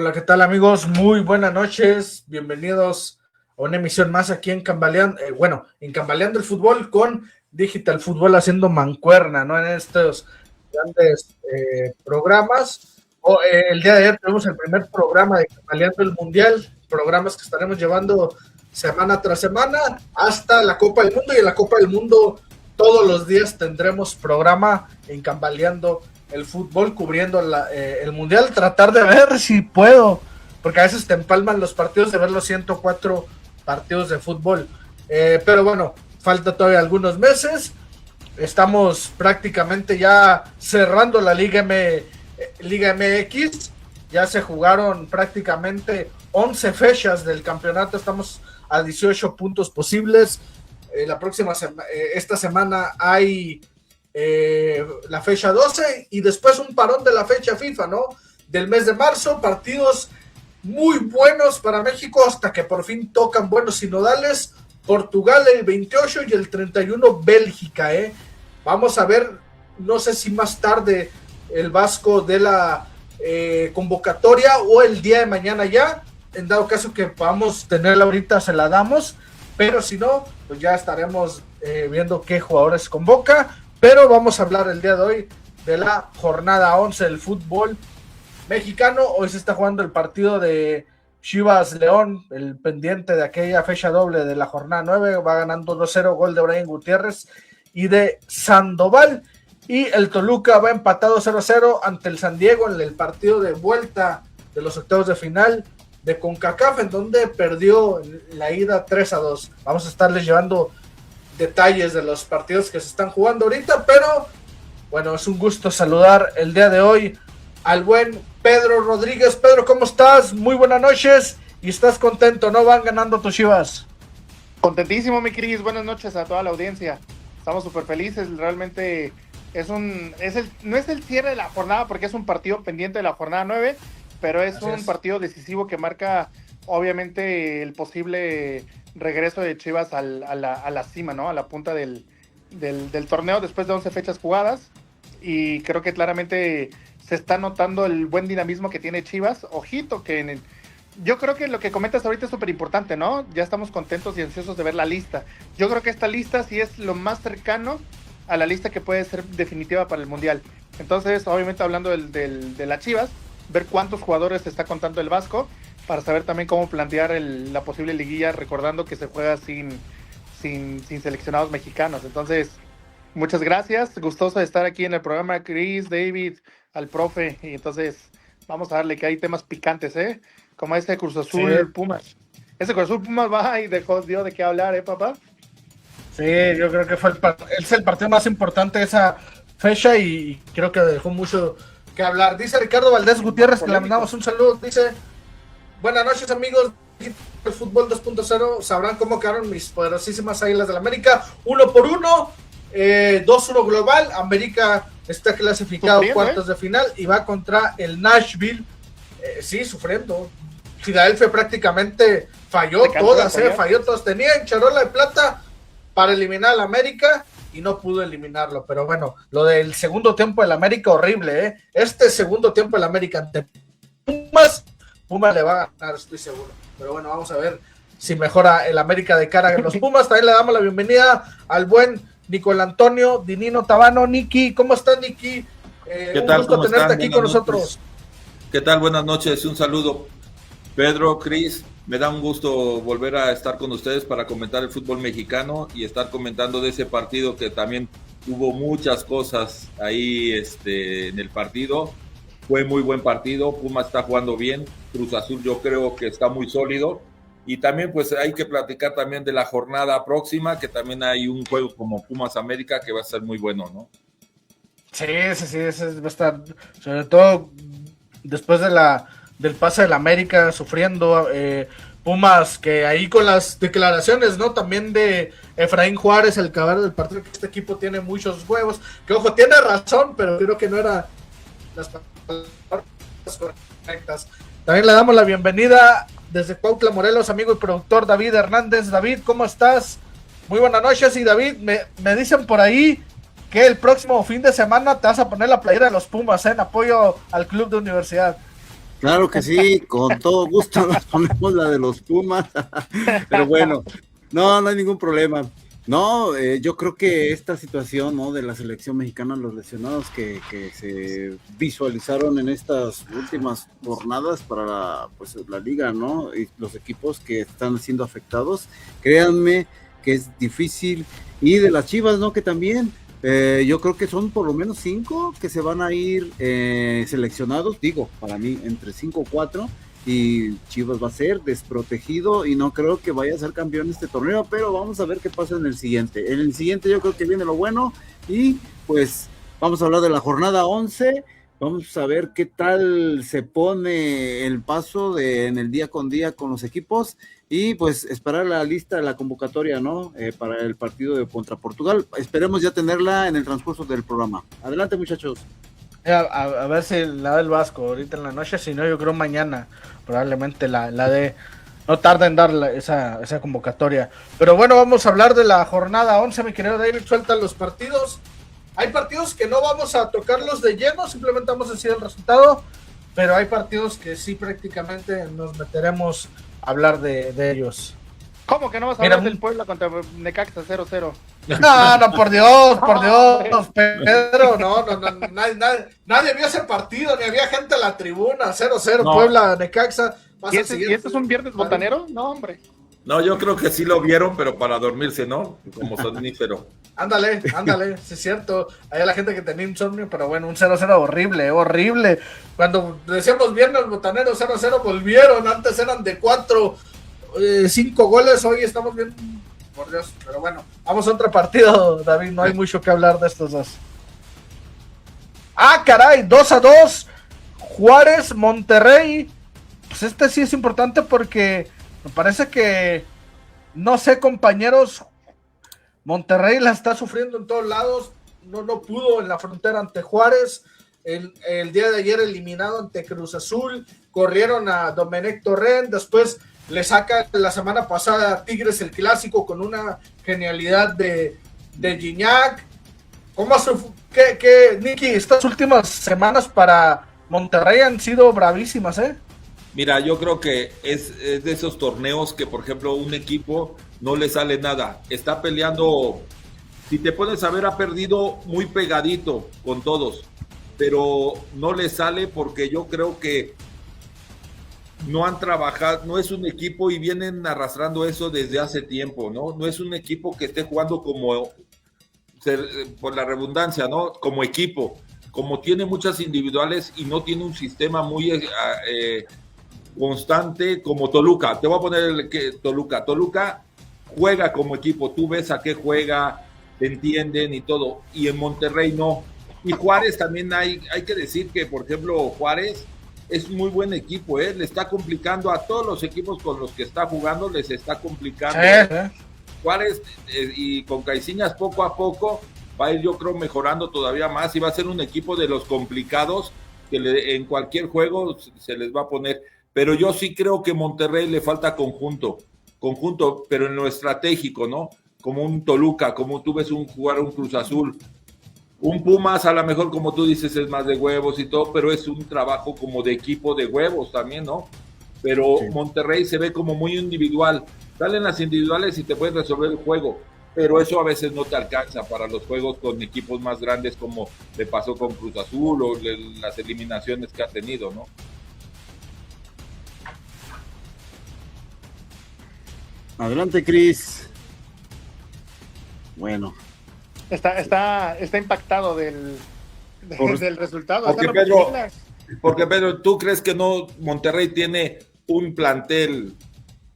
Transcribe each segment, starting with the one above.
Hola, ¿qué tal amigos? Muy buenas noches, bienvenidos a una emisión más aquí en Cambaleando, en Cambaleando el Fútbol con Digital Fútbol haciendo mancuerna, ¿no? En estos grandes programas. El día de ayer tuvimos el primer programa de Cambaleando el Mundial, programas que estaremos llevando semana tras semana hasta la Copa del Mundo, y en la Copa del Mundo todos los días tendremos programa en Cambaleando el Fútbol, cubriendo el Mundial, tratar de ver si puedo, porque a veces te empalman los partidos de ver los 104 partidos de fútbol, pero bueno, falta todavía algunos meses, estamos prácticamente ya cerrando la Liga MX, ya se jugaron prácticamente 11 fechas del campeonato, estamos a 18 puntos posibles. Esta semana hay la fecha 12 y después un parón de la fecha FIFA, ¿no? Del mes de marzo, partidos muy buenos para México hasta que por fin tocan buenos sinodales. Portugal el 28 y el 31 Bélgica, Vamos a ver, no sé si más tarde el Vasco de la convocatoria o el día de mañana ya, en dado caso que podamos tenerla ahorita se la damos, pero si no, pues ya estaremos viendo qué jugadores convoca. Pero vamos a hablar el día de hoy de la jornada 11 del fútbol mexicano. Hoy se está jugando el partido de Chivas León, el pendiente de aquella fecha doble de la jornada 9. Va ganando 2-0, gol de Brian Gutiérrez y de Sandoval. Y el Toluca va empatado 0-0 ante el San Diego en el partido de vuelta de los octavos de final de CONCACAF, en donde perdió la ida 3-2. Vamos a estarles llevando detalles de los partidos que se están jugando ahorita, pero bueno, es un gusto saludar el día de hoy al buen Pedro Rodríguez. Pedro, ¿cómo estás? Muy buenas noches, y estás contento, ¿no? Van ganando tus Chivas. Contentísimo, mi Cris, buenas noches a toda la audiencia. Estamos súper felices, realmente no es el cierre de la jornada porque es un partido pendiente de la jornada 9, pero es un partido decisivo que marca obviamente el posible regreso de Chivas a la cima, ¿no? A la punta del torneo después de 11 fechas jugadas, y creo que claramente se está notando el buen dinamismo que tiene Chivas. Ojito que yo creo que lo que comentas ahorita es súper importante, ¿no? Ya estamos contentos y ansiosos de ver la lista. Yo creo que esta lista sí es lo más cercano a la lista que puede ser definitiva para el Mundial. Entonces, obviamente hablando de las Chivas, ver cuántos jugadores se está contando el Vasco, para saber también cómo plantear la posible liguilla, recordando que se juega sin seleccionados mexicanos. Entonces, muchas gracias, gustoso de estar aquí en el programa, Chris, David, al profe, y entonces vamos a darle, que hay temas picantes, como este Cruz Azul, sí. Pumas. Ese Cruz Azul Pumas va y dio de qué hablar, papá. Sí, yo creo que es el partido más importante de esa fecha y creo que dejó mucho que hablar. Dice Ricardo Valdés Gutiérrez, que le mandamos un saludo, dice: buenas noches amigos, el fútbol 2.0, sabrán cómo quedaron mis poderosísimas Águilas del América, 1-1, 2-1 global. América está clasificado cuartos de final y va contra el Nashville, sí, sufriendo. Filadelfia prácticamente falló todas, tenía en charola de plata para eliminar al América y no pudo eliminarlo, pero bueno, lo del segundo tiempo del América horrible, este segundo tiempo del América ante Pumas le va a ganar, estoy seguro. Pero bueno, vamos a ver si mejora el América de cara a los Pumas. También le damos la bienvenida al buen Nicolás Antonio Dinino Tabano. Niki, ¿cómo estás, Niki? ¿Qué tal? Un gusto tenerte aquí con nosotros. ¿Qué tal? Buenas noches, un saludo. Pedro, Cris, me da un gusto volver a estar con ustedes para comentar el fútbol mexicano y estar comentando de ese partido que también hubo muchas cosas ahí en el partido. Fue muy buen partido, Pumas está jugando bien, Cruz Azul yo creo que está muy sólido, y también pues hay que platicar también de la jornada próxima, que también hay un juego como Pumas América que va a ser muy bueno, ¿no? Sí, ese va a estar, sobre todo después del pase del América sufriendo, Pumas, que ahí con las declaraciones, ¿no? También de Efraín Juárez, el caballo del partido, que este equipo tiene muchos huevos, que ojo, tiene razón, pero creo que no era las palabras correctas. También le damos la bienvenida desde Cuautla, Morelos, amigo y productor David Hernández. David, ¿cómo estás? Muy buenas noches. Y David, me dicen por ahí que el próximo fin de semana te vas a poner la playera de los Pumas, en apoyo al club de universidad. Claro que sí, con todo gusto nos ponemos la de los Pumas, pero bueno, no hay ningún problema. No, yo creo que esta situación, ¿no?, de la selección mexicana, los lesionados que se visualizaron en estas últimas jornadas para la liga, ¿no?, y los equipos que están siendo afectados, créanme que es difícil, y de las Chivas, ¿no?, que también, yo creo que son por lo menos 5 que se van a ir seleccionados, digo, para mí, entre 5 o 4, y Chivas va a ser desprotegido y no creo que vaya a ser campeón este torneo, pero vamos a ver qué pasa en el siguiente. En el siguiente yo creo que viene lo bueno y pues vamos a hablar de la jornada 11, vamos a ver qué tal se pone el paso en el día con día con los equipos y pues esperar la lista, la convocatoria, ¿no?, para el partido de contra Portugal. Esperemos ya tenerla en el transcurso del programa. Adelante, muchachos. A ver si la del Vasco ahorita en la noche, si no yo creo mañana probablemente la de no tarda en dar esa convocatoria. Pero bueno, vamos a hablar de la jornada 11, mi querido David, sueltan los partidos. Hay partidos que no vamos a tocarlos de lleno, simplemente vamos a decir el resultado, pero hay partidos que sí prácticamente nos meteremos a hablar de ellos. ¿Cómo que no vas a hablar del Puebla contra Necaxa 0-0? No, por Dios, Pedro, no, nadie vio ese partido, ni había gente en la tribuna, 0-0, no. Puebla, Necaxa. ¿Y este es un viernes botanero? No, hombre. No, yo creo que sí lo vieron, pero para dormirse, ¿no? Como sonífero. Ándale, sí es cierto. Hay la gente que tenía insomnio, pero bueno, un 0-0 horrible. Cuando decíamos viernes botanero 0-0, volvieron, antes eran de 5 goles, hoy estamos bien, por Dios, pero bueno, vamos a otro partido, David, no hay mucho que hablar de estos dos. Caray, 2-2, Juárez, Monterrey, pues este sí es importante porque me parece que, no sé, compañeros, Monterrey la está sufriendo en todos lados, no pudo en la frontera ante Juárez, el día de ayer eliminado ante Cruz Azul, corrieron a Domenech Torrent, después le saca la semana pasada a Tigres el clásico con una genialidad de Gignac. Nicky, estas últimas semanas para Monterrey han sido bravísimas, ¿eh? Mira, yo creo que es de esos torneos que, por ejemplo, un equipo no le sale nada. Está peleando, si te pones a ver, ha perdido muy pegadito con todos, pero no le sale porque yo creo que no han trabajado, no es un equipo y vienen arrastrando eso desde hace tiempo, ¿no? No es un equipo que esté jugando como, por la redundancia, ¿no?, como equipo, como tiene muchas individuales y no tiene un sistema muy constante como Toluca. Te voy a poner Toluca juega como equipo, tú ves a qué juega, te entienden y todo, y en Monterrey no. Y Juárez también hay que decir que, por ejemplo, Juárez es muy buen equipo, le está complicando a todos los equipos con los que está jugando, les está complicando. Juárez y con Caiciñas poco a poco va a ir, yo creo, mejorando todavía más y va a ser un equipo de los complicados que en cualquier juego se les va a poner. Pero yo sí creo que Monterrey le falta conjunto, pero en lo estratégico, ¿no? Como un Toluca, como tú ves jugar un Cruz Azul. Un Pumas, a lo mejor, como tú dices, es más de huevos y todo, pero es un trabajo como de equipo de huevos también, ¿no? Pero sí. Monterrey se ve como muy individual. Salen las individuales y te puedes resolver el juego, pero eso a veces no te alcanza para los juegos con equipos más grandes como le pasó con Cruz Azul o las eliminaciones que ha tenido, ¿no? Adelante, Cris. Bueno. Está impactado del resultado. Porque Pedro, ¿tú crees que no Monterrey tiene un plantel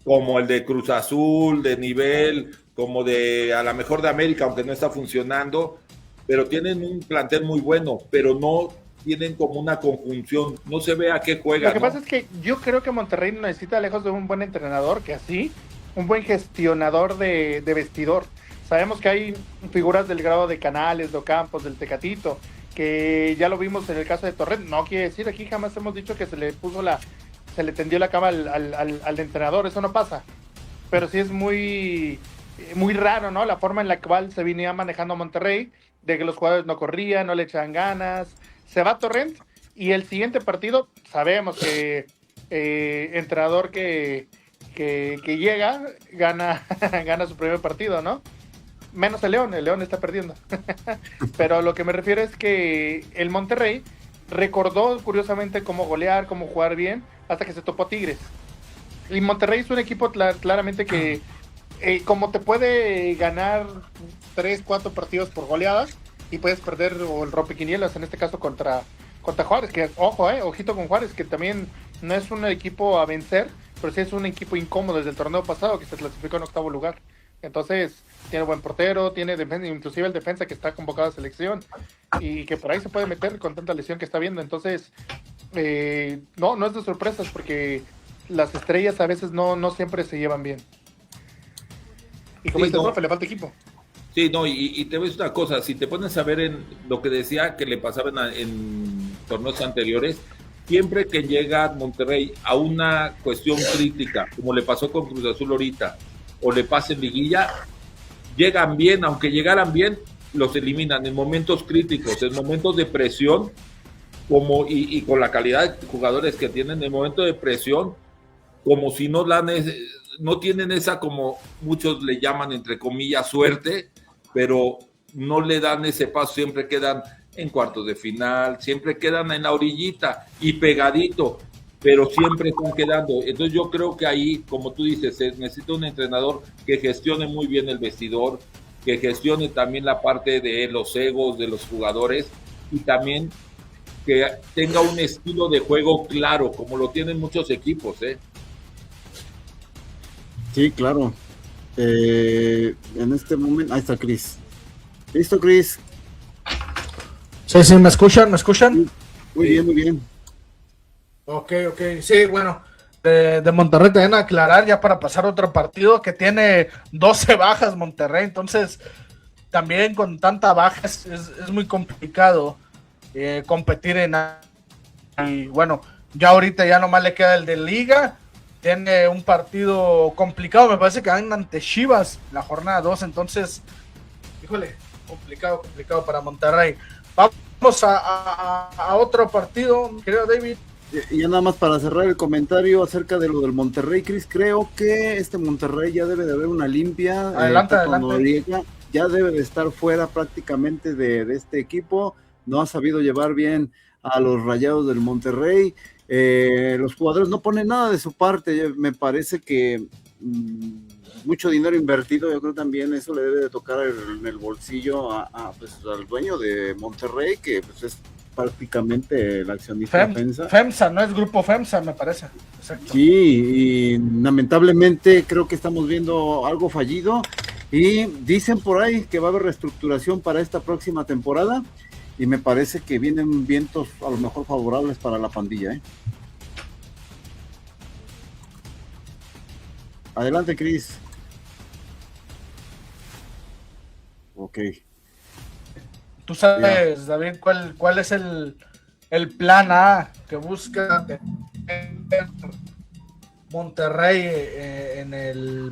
como el de Cruz Azul, de nivel, como de a lo mejor de América, aunque no está funcionando, pero tienen un plantel muy bueno, pero no tienen como una conjunción, no se ve a qué juega? Lo que pasa es que yo creo que Monterrey necesita, lejos de un buen entrenador, que así, un buen gestionador de vestidor. Sabemos que hay figuras del grado de Canales, de Ocampos, del Tecatito, que ya lo vimos en el caso de Torrent. No quiere decir, aquí jamás hemos dicho que se le tendió la cama al entrenador, eso no pasa. Pero sí es muy raro, ¿no? La forma en la cual se venía manejando Monterrey, de que los jugadores no corrían, no le echaban ganas. Se va Torrent Y el siguiente partido, sabemos que entrenador que llega, gana su primer partido, ¿no? Menos el León está perdiendo. Pero a lo que me refiero es que el Monterrey recordó curiosamente cómo golear, cómo jugar bien, hasta que se topó a Tigres. Y Monterrey es un equipo claramente que como te puede ganar 3-4 partidos por goleadas y puedes perder o el rompequinielas, en este caso contra Juárez, que ojito con Juárez, que también no es un equipo a vencer, pero sí es un equipo incómodo desde el torneo pasado, que se clasificó en 8º lugar. Entonces, tiene buen portero, tiene defensa, inclusive el defensa que está convocado a selección, y que por ahí se puede meter con tanta lesión que está viendo. Entonces, no es de sorpresas, porque las estrellas a veces no siempre se llevan bien. Y como dice el profe, le falta equipo. Sí, no, y te ves una cosa, si te pones a ver en lo que decía que le pasaba en torneos anteriores, siempre que llega Monterrey a una cuestión crítica, como le pasó con Cruz Azul ahorita, o le pasa en liguilla, llegan bien, aunque llegaran bien, los eliminan en momentos críticos, en momentos de presión, y con la calidad de jugadores que tienen, en el momento de presión, como si no tienen esa, como muchos le llaman, entre comillas, suerte, pero no le dan ese paso, siempre quedan en cuartos de final, siempre quedan en la orillita y pegadito, pero siempre están quedando. Entonces yo creo que ahí, como tú dices, se necesita un entrenador que gestione muy bien el vestidor, que gestione también la parte de los egos de los jugadores y también que tenga un estilo de juego claro, como lo tienen muchos equipos, Sí, claro. En este momento, ahí está Cris. ¿Listo, Cris? Sí, ¿me escuchan? ¿Me escuchan? Muy bien, muy bien. Ok. Sí, bueno, de Monterrey también a aclarar ya para pasar a otro partido que tiene 12 bajas Monterrey, entonces también con tanta baja es muy complicado competir y bueno, ya ahorita ya nomás le queda el de Liga. Tiene un partido complicado, me parece que van ante Chivas la jornada 2, entonces, híjole, complicado para Monterrey. Vamos a otro partido, mi querido David. Y ya nada más para cerrar el comentario acerca de lo del Monterrey, Cris, creo que este Monterrey ya debe de haber una limpia. Adelante. Noriega ya debe de estar fuera prácticamente de este equipo, no ha sabido llevar bien a los Rayados del Monterrey. Los jugadores no ponen nada de su parte, me parece que mucho dinero invertido, yo creo también eso le debe de tocar en el bolsillo pues, al dueño de Monterrey, que pues es prácticamente el accionista FEMSA, no es Grupo FEMSA, me parece. Exacto. Sí, y lamentablemente creo que estamos viendo algo fallido, y dicen por ahí que va a haber reestructuración para esta próxima temporada, y me parece que vienen vientos a lo mejor favorables para la pandilla, Adelante, Cris. Ok. Tú sabes, David, cuál es el plan A que busca Monterrey en el...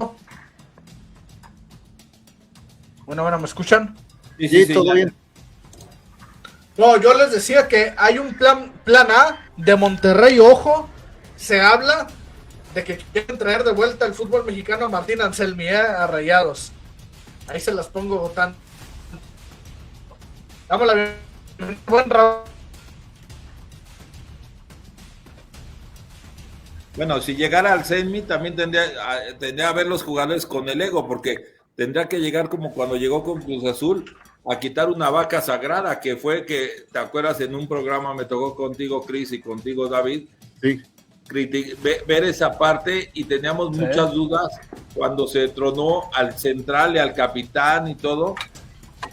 Bueno, ¿me escuchan? Sí, todo bien. No, yo les decía que hay un plan A de Monterrey, ojo, se habla de que quieren traer de vuelta el fútbol mexicano a Martín Anselmi, a Rayados. Ahí se las pongo votando. Damos la bienvenida. Buen rato. Bueno, si llegara al Anselmi también tendría a ver los jugadores con el ego, porque tendría que llegar como cuando llegó con Cruz Azul, a quitar una vaca sagrada, que fue que, ¿te acuerdas? En un programa me tocó contigo, Cris, y contigo, David, sí, ver esa parte, y teníamos muchas dudas cuando se tronó al central y al capitán y todo,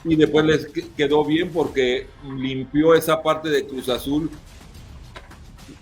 y después les quedó bien porque limpió esa parte de Cruz Azul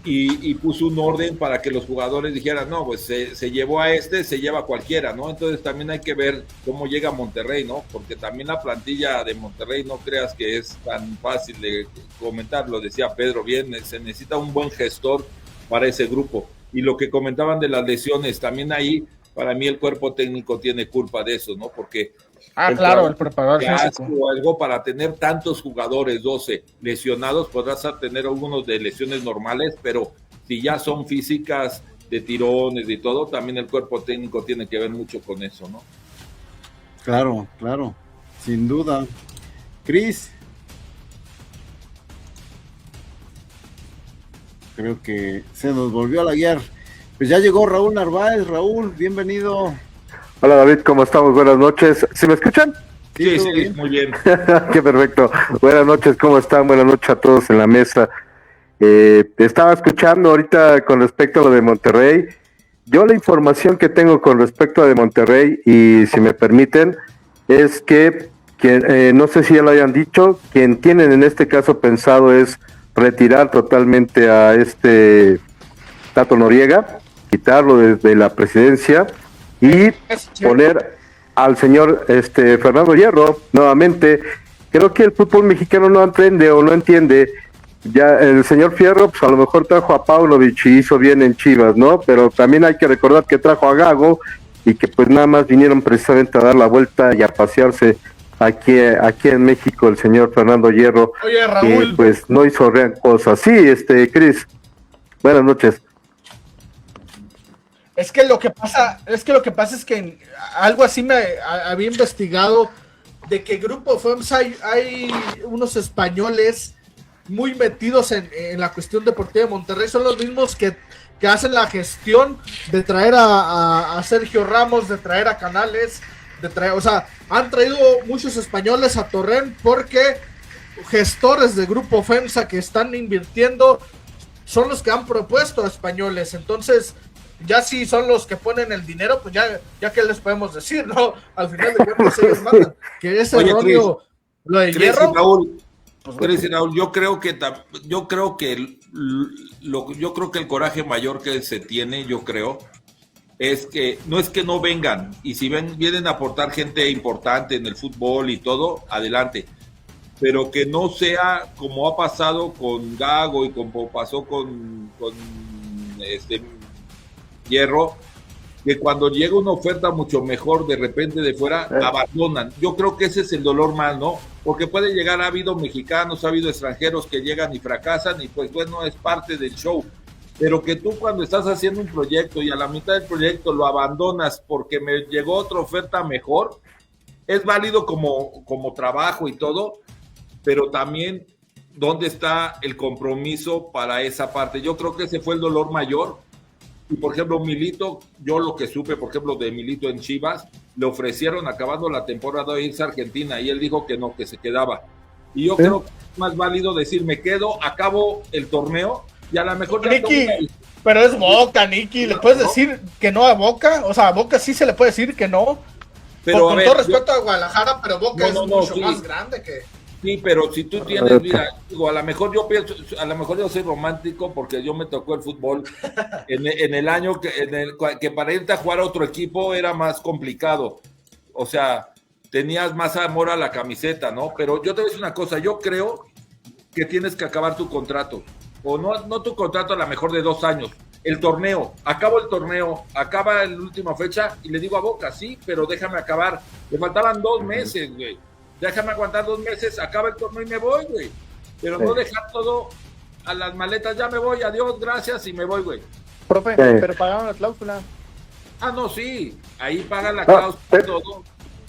y puso un orden para que los jugadores dijeran, no, pues se llevó a se lleva a cualquiera, ¿no? Entonces también hay que ver cómo llega Monterrey, ¿no? Porque también la plantilla de Monterrey, no creas que es tan fácil de comentar, lo decía Pedro bien, se necesita un buen gestor para ese grupo. Y lo que comentaban de las lesiones, también ahí, para mí el cuerpo técnico tiene culpa de eso, ¿no? Porque Claro, el preparador físico. O algo para tener tantos jugadores, 12 lesionados, podrás tener algunos de lesiones normales, pero si ya son físicas de tirones y todo, también el cuerpo técnico tiene que ver mucho con eso, ¿no? Claro, claro, sin duda. Cris. Creo que se nos volvió a laguear. Pues ya llegó Raúl Narváez. Raúl, bienvenido. Hola David, ¿cómo estamos? Buenas noches. ¿Sí me escuchan? Sí, muy bien. Qué perfecto. Buenas noches, ¿cómo están? Buenas noches a todos en la mesa. Estaba escuchando ahorita con respecto a lo de Monterrey. Yo la información que tengo con respecto a de Monterrey, y si me permiten, es que no sé si ya lo hayan dicho, quien tienen en este caso pensado es retirar totalmente a Tato Noriega, quitarlo desde la presidencia y poner al señor Fernando Hierro nuevamente. Creo que el fútbol mexicano no aprende o no entiende. Ya el señor Fierro, pues a lo mejor trajo a Paunovic y hizo bien en Chivas, ¿no? Pero también hay que recordar que trajo a Gago y que pues nada más vinieron precisamente a dar la vuelta y a pasearse aquí en México el señor Fernando Hierro. Oye, Raúl. Que pues no hizo gran cosa. Sí, Cris, buenas noches. Es que lo que pasa es que algo así me había investigado de que Grupo FEMSA hay unos españoles muy metidos en la cuestión deportiva de Monterrey, son los mismos que hacen la gestión de traer a Sergio Ramos, de traer a Canales, o sea, han traído muchos españoles a Torrent porque gestores de Grupo FEMSA que están invirtiendo son los que han propuesto a españoles. Entonces, ya si son los que ponen el dinero, pues ya que les podemos decir, ¿no? Al final de cuentas ellos mandan. Que es erróneo lo de Hierro. Cris y Raúl, yo creo que el coraje mayor que se tiene, es que no vengan, y si vienen a aportar gente importante en el fútbol y todo, adelante, pero que no sea como ha pasado con Gago y como pasó con Hierro, que cuando llega una oferta mucho mejor de repente de fuera, abandonan. Yo creo que ese es el dolor más, ¿no? Porque puede llegar, ha habido mexicanos, ha habido extranjeros que llegan y fracasan y pues bueno, es parte del show. Pero que tú cuando estás haciendo un proyecto y a la mitad del proyecto lo abandonas porque me llegó otra oferta mejor, es válido como trabajo y todo, pero también ¿dónde está el compromiso para esa parte? Yo creo que ese fue el dolor mayor. Y por ejemplo, Milito, yo lo que supe, por ejemplo, de Milito en Chivas, le ofrecieron acabando la temporada irse a Argentina y él dijo que no, que se quedaba. Y yo creo que es más válido decir, me quedo, acabo el torneo y a lo mejor... Nicky, pero es Boca, Nicky, ¿le puedes decir que no a Boca? O sea, a Boca sí se le puede decir que no. Pero con todo respeto a Guadalajara, pero Boca es mucho más grande que... Sí, pero si tú tienes, mira, digo, a lo mejor yo soy romántico porque yo me tocó el fútbol en el año que para irte a jugar a otro equipo era más complicado. O sea, tenías más amor a la camiseta, ¿no? Pero yo te voy a decir una cosa, yo creo que tienes que acabar tu contrato. O no tu contrato a lo mejor de 2 años. El torneo, acaba la última fecha y le digo a Boca, sí, pero déjame acabar. Le faltaban 2 meses, güey. Déjame aguantar 2 meses, acaba el torneo y me voy, güey. Pero no dejar todo a las maletas, ya me voy, adiós, gracias, y me voy, güey. Profe, pero pagaron la cláusula. Ah, no, sí, ahí pagan la cláusula y todo.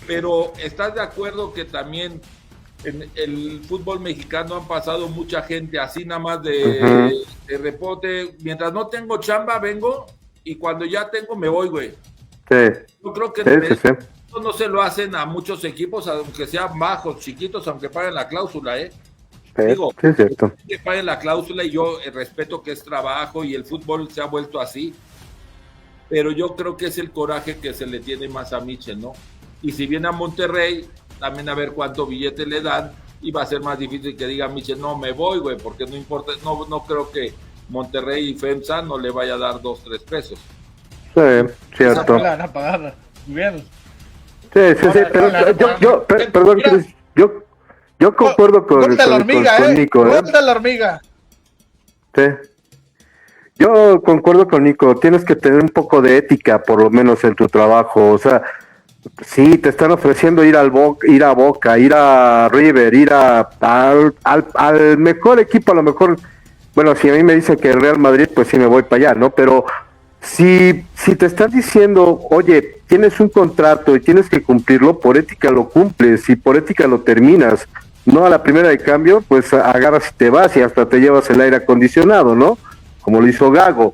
Pero ¿estás de acuerdo que también en el fútbol mexicano han pasado mucha gente así nada más de repote? Mientras no tengo chamba, vengo, y cuando ya tengo, me voy, güey. Sí. Yo creo que no se lo hacen a muchos equipos, aunque sean bajos, chiquitos, aunque paguen la cláusula, Digo, sí, es cierto. Que paguen la cláusula y yo respeto que es trabajo y el fútbol se ha vuelto así, pero yo creo que es el coraje que se le tiene más a Michel, ¿no? Y si viene a Monterrey, también a ver cuánto billete le dan y va a ser más difícil que diga Michel, no, me voy, güey, porque no importa, no creo que Monterrey y FEMSA no le vaya a dar 2-3 pesos. Sí, cierto. La van a pagar, bien. Sí, pero perdón, Chris, yo concuerdo con Nico. Vuelta la hormiga. Sí. Yo concuerdo con Nico, tienes que tener un poco de ética, por lo menos en tu trabajo, o sea, Sí, te están ofreciendo ir a Boca, ir a River, al mejor equipo, a lo mejor, bueno, si a mí me dicen que el Real Madrid, pues sí me voy para allá, ¿no? Pero si te están diciendo, oye, tienes un contrato y tienes que cumplirlo, por ética lo cumples y por ética lo terminas, no a la primera de cambio, pues agarras y te vas y hasta te llevas el aire acondicionado, ¿no? Como lo hizo Gago.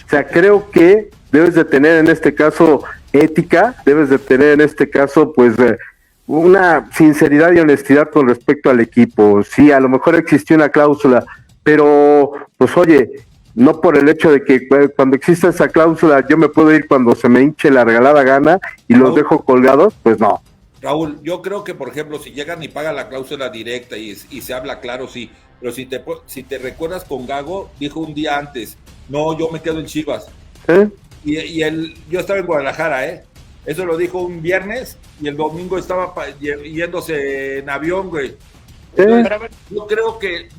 O sea, creo que debes de tener en este caso ética, debes de tener en este caso pues una sinceridad y honestidad con respecto al equipo. Sí, a lo mejor existió una cláusula, pero pues oye, no por el hecho de que cuando exista esa cláusula yo me puedo ir cuando se me hinche la regalada gana y los dejo colgados, pues no. Raúl, yo creo que, por ejemplo, si llegan y pagan la cláusula directa y se habla claro, sí, pero si te recuerdas con Gago, dijo un día antes, no, yo me quedo en Chivas. Yo estaba en Guadalajara, eso lo dijo un viernes y el domingo estaba yéndose en avión, güey. Entonces, yo creo que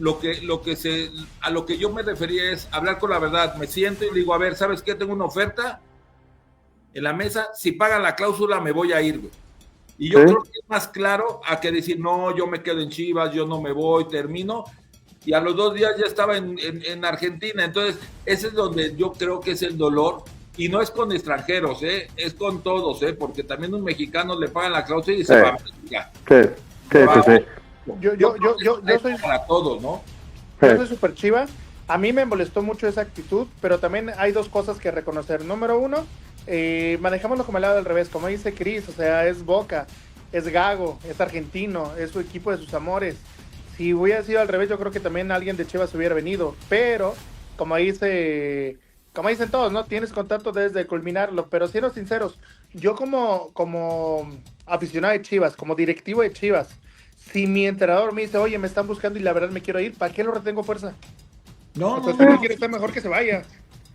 a lo que yo me refería es hablar con la verdad. Me siento y le digo, a ver, ¿sabes qué? Tengo una oferta en la mesa, si pagan la cláusula me voy a ir, güey. Y yo creo que es más claro a que decir, no, yo me quedo en Chivas, yo no me voy, termino. Y a los 2 días ya estaba en Argentina. Entonces, ese es donde yo creo que es el dolor. Y no es con extranjeros, es con todos, porque también un mexicano le pagan la cláusula y se va a México. Sí. Yo soy para todos, ¿no? Yo soy súper Chiva. A mí me molestó mucho esa actitud, pero también hay 2 cosas que reconocer. Número 1, manejámoslo como el lado del revés, como dice Cris, o sea, es Boca, es Gago, es argentino, es su equipo de sus amores. Si hubiera sido al revés, yo creo que también alguien de Chivas hubiera venido, pero como dicen todos, ¿no? Tienes contacto desde culminarlo, pero siendo sinceros, yo como aficionado de Chivas, como directivo de Chivas, si mi entrenador me dice, oye, me están buscando y la verdad me quiero ir, ¿para qué lo retengo fuerza? No, si él quiere estar mejor que se vaya.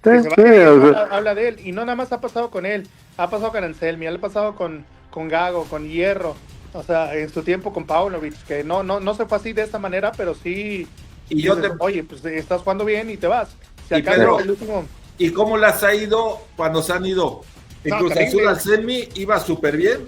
Que se vaya, habla de él. Y no nada más ha pasado con él, ha pasado con Anselmi, ha pasado con Gago, con Hierro, o sea, en su tiempo con Paunovic, que no se fue así de esta manera, pero sí. Y dices, oye, pues estás jugando bien y te vas. Si acaso el último. ¿Y cómo las ha ido cuando se han ido? En Cruz Azul Anselmi iba súper bien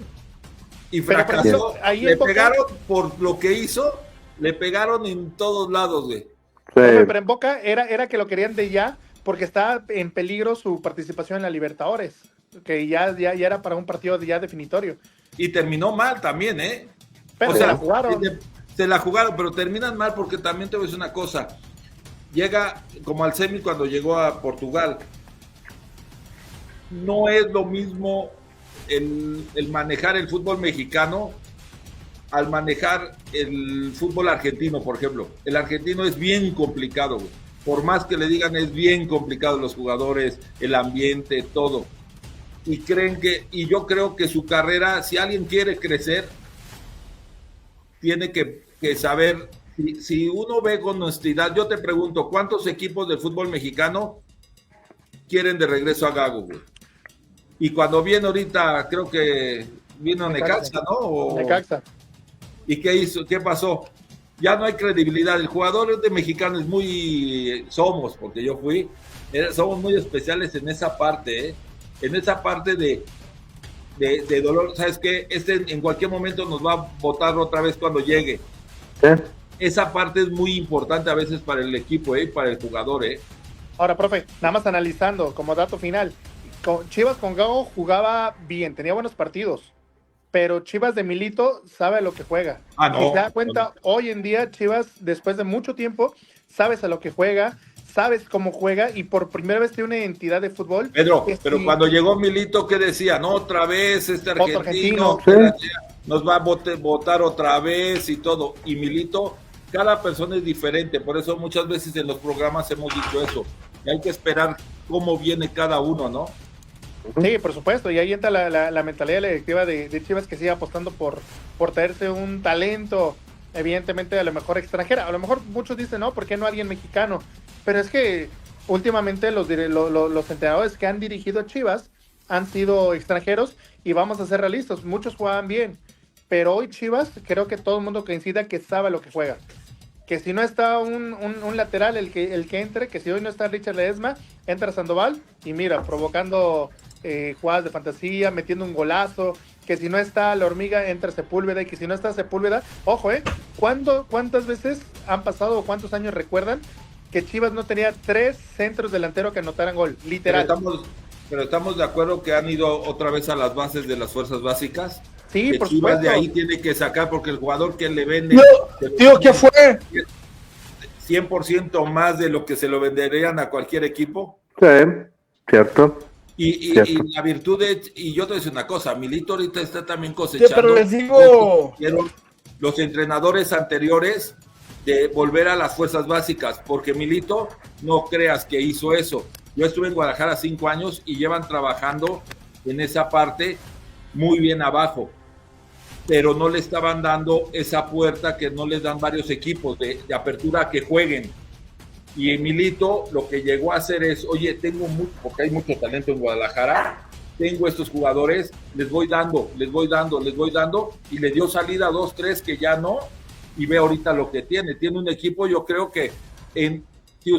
y fracasó. Le pegaron por lo que hizo, le pegaron en todos lados, güey. Pero en Boca era que lo querían de ya, porque estaba en peligro su participación en la Libertadores, que ya era para un partido ya definitorio. Y terminó mal también, Pero se la jugaron. Se la jugaron, pero terminan mal porque también te voy a decir una cosa. Llega como al semi cuando llegó a Portugal. No es lo mismo el manejar el fútbol mexicano al manejar el fútbol argentino, por ejemplo. El argentino es bien complicado, güey. Por más que le digan, es bien complicado los jugadores, el ambiente, todo. Y yo creo que su carrera, si alguien quiere crecer, tiene que saber. Si uno ve con honestidad, yo te pregunto, ¿cuántos equipos del fútbol mexicano quieren de regreso a Gago, güey? Y cuando viene ahorita, creo que vino Necaxa, ¿no? Necaxa. ¿Y qué hizo? ¿Qué pasó? Ya no hay credibilidad. El jugador de mexicano es porque yo fui, somos muy especiales en esa parte, en esa parte de dolor. ¿Sabes qué? En cualquier momento nos va a botar otra vez cuando llegue. Esa parte es muy importante a veces para el equipo, para el jugador. Ahora, profe, nada más analizando como dato final, Chivas con Gago jugaba bien, tenía buenos partidos, pero Chivas de Milito sabe a lo que juega. Y se da cuenta, hoy en día Chivas, después de mucho tiempo, sabes a lo que juega, sabes cómo juega y por primera vez tiene una identidad de fútbol. Pedro, pero cuando llegó Milito, ¿qué decía? No, otra vez argentino. Nos va a votar otra vez y todo. Y Milito, cada persona es diferente, por eso muchas veces en los programas hemos dicho eso. Y hay que esperar cómo viene cada uno, ¿no? Sí, por supuesto, y ahí entra la mentalidad de la directiva de Chivas, que sigue apostando por traerse un talento, evidentemente a lo mejor extranjera. A lo mejor muchos dicen, no, ¿por qué no alguien mexicano? Pero es que últimamente los entrenadores que han dirigido a Chivas han sido extranjeros, y vamos a ser realistas, muchos jugaban bien, pero hoy Chivas, creo que todo el mundo coincida que sabe lo que juega. Que si no está un lateral el que entre, que si hoy no está Richard Ledesma, entra Sandoval y mira, provocando jugadas de fantasía, metiendo un golazo, que si no está la hormiga entra Sepúlveda, y que si no está Sepúlveda, ojo, ¿cuántas veces han pasado o cuántos años recuerdan que Chivas no tenía 3 centros delanteros que anotaran gol? Literal. Pero estamos de acuerdo que han ido otra vez a las bases de las fuerzas básicas. Sí, que por Chivas supuesto. de ahí tiene que sacar, porque el jugador que le vende Tío, ¿qué fue? 100% más de lo que se lo venderían a cualquier equipo. Sí, cierto. Y la virtud de, y yo te voy a decir una cosa, Milito ahorita está también cosechando. Sí, pero les digo, los entrenadores anteriores de volver a las fuerzas básicas, porque Milito, no creas que hizo eso. Yo estuve en Guadalajara 5 años y llevan trabajando en esa parte muy bien abajo, pero no le estaban dando esa puerta que no les dan varios equipos de apertura a que jueguen. Y Emilito lo que llegó a hacer es, oye, tengo mucho, porque hay mucho talento en Guadalajara, tengo estos jugadores, les voy dando, y le dio salida a 2, 3 que ya no, y ve ahorita lo que tiene un equipo. Yo creo que si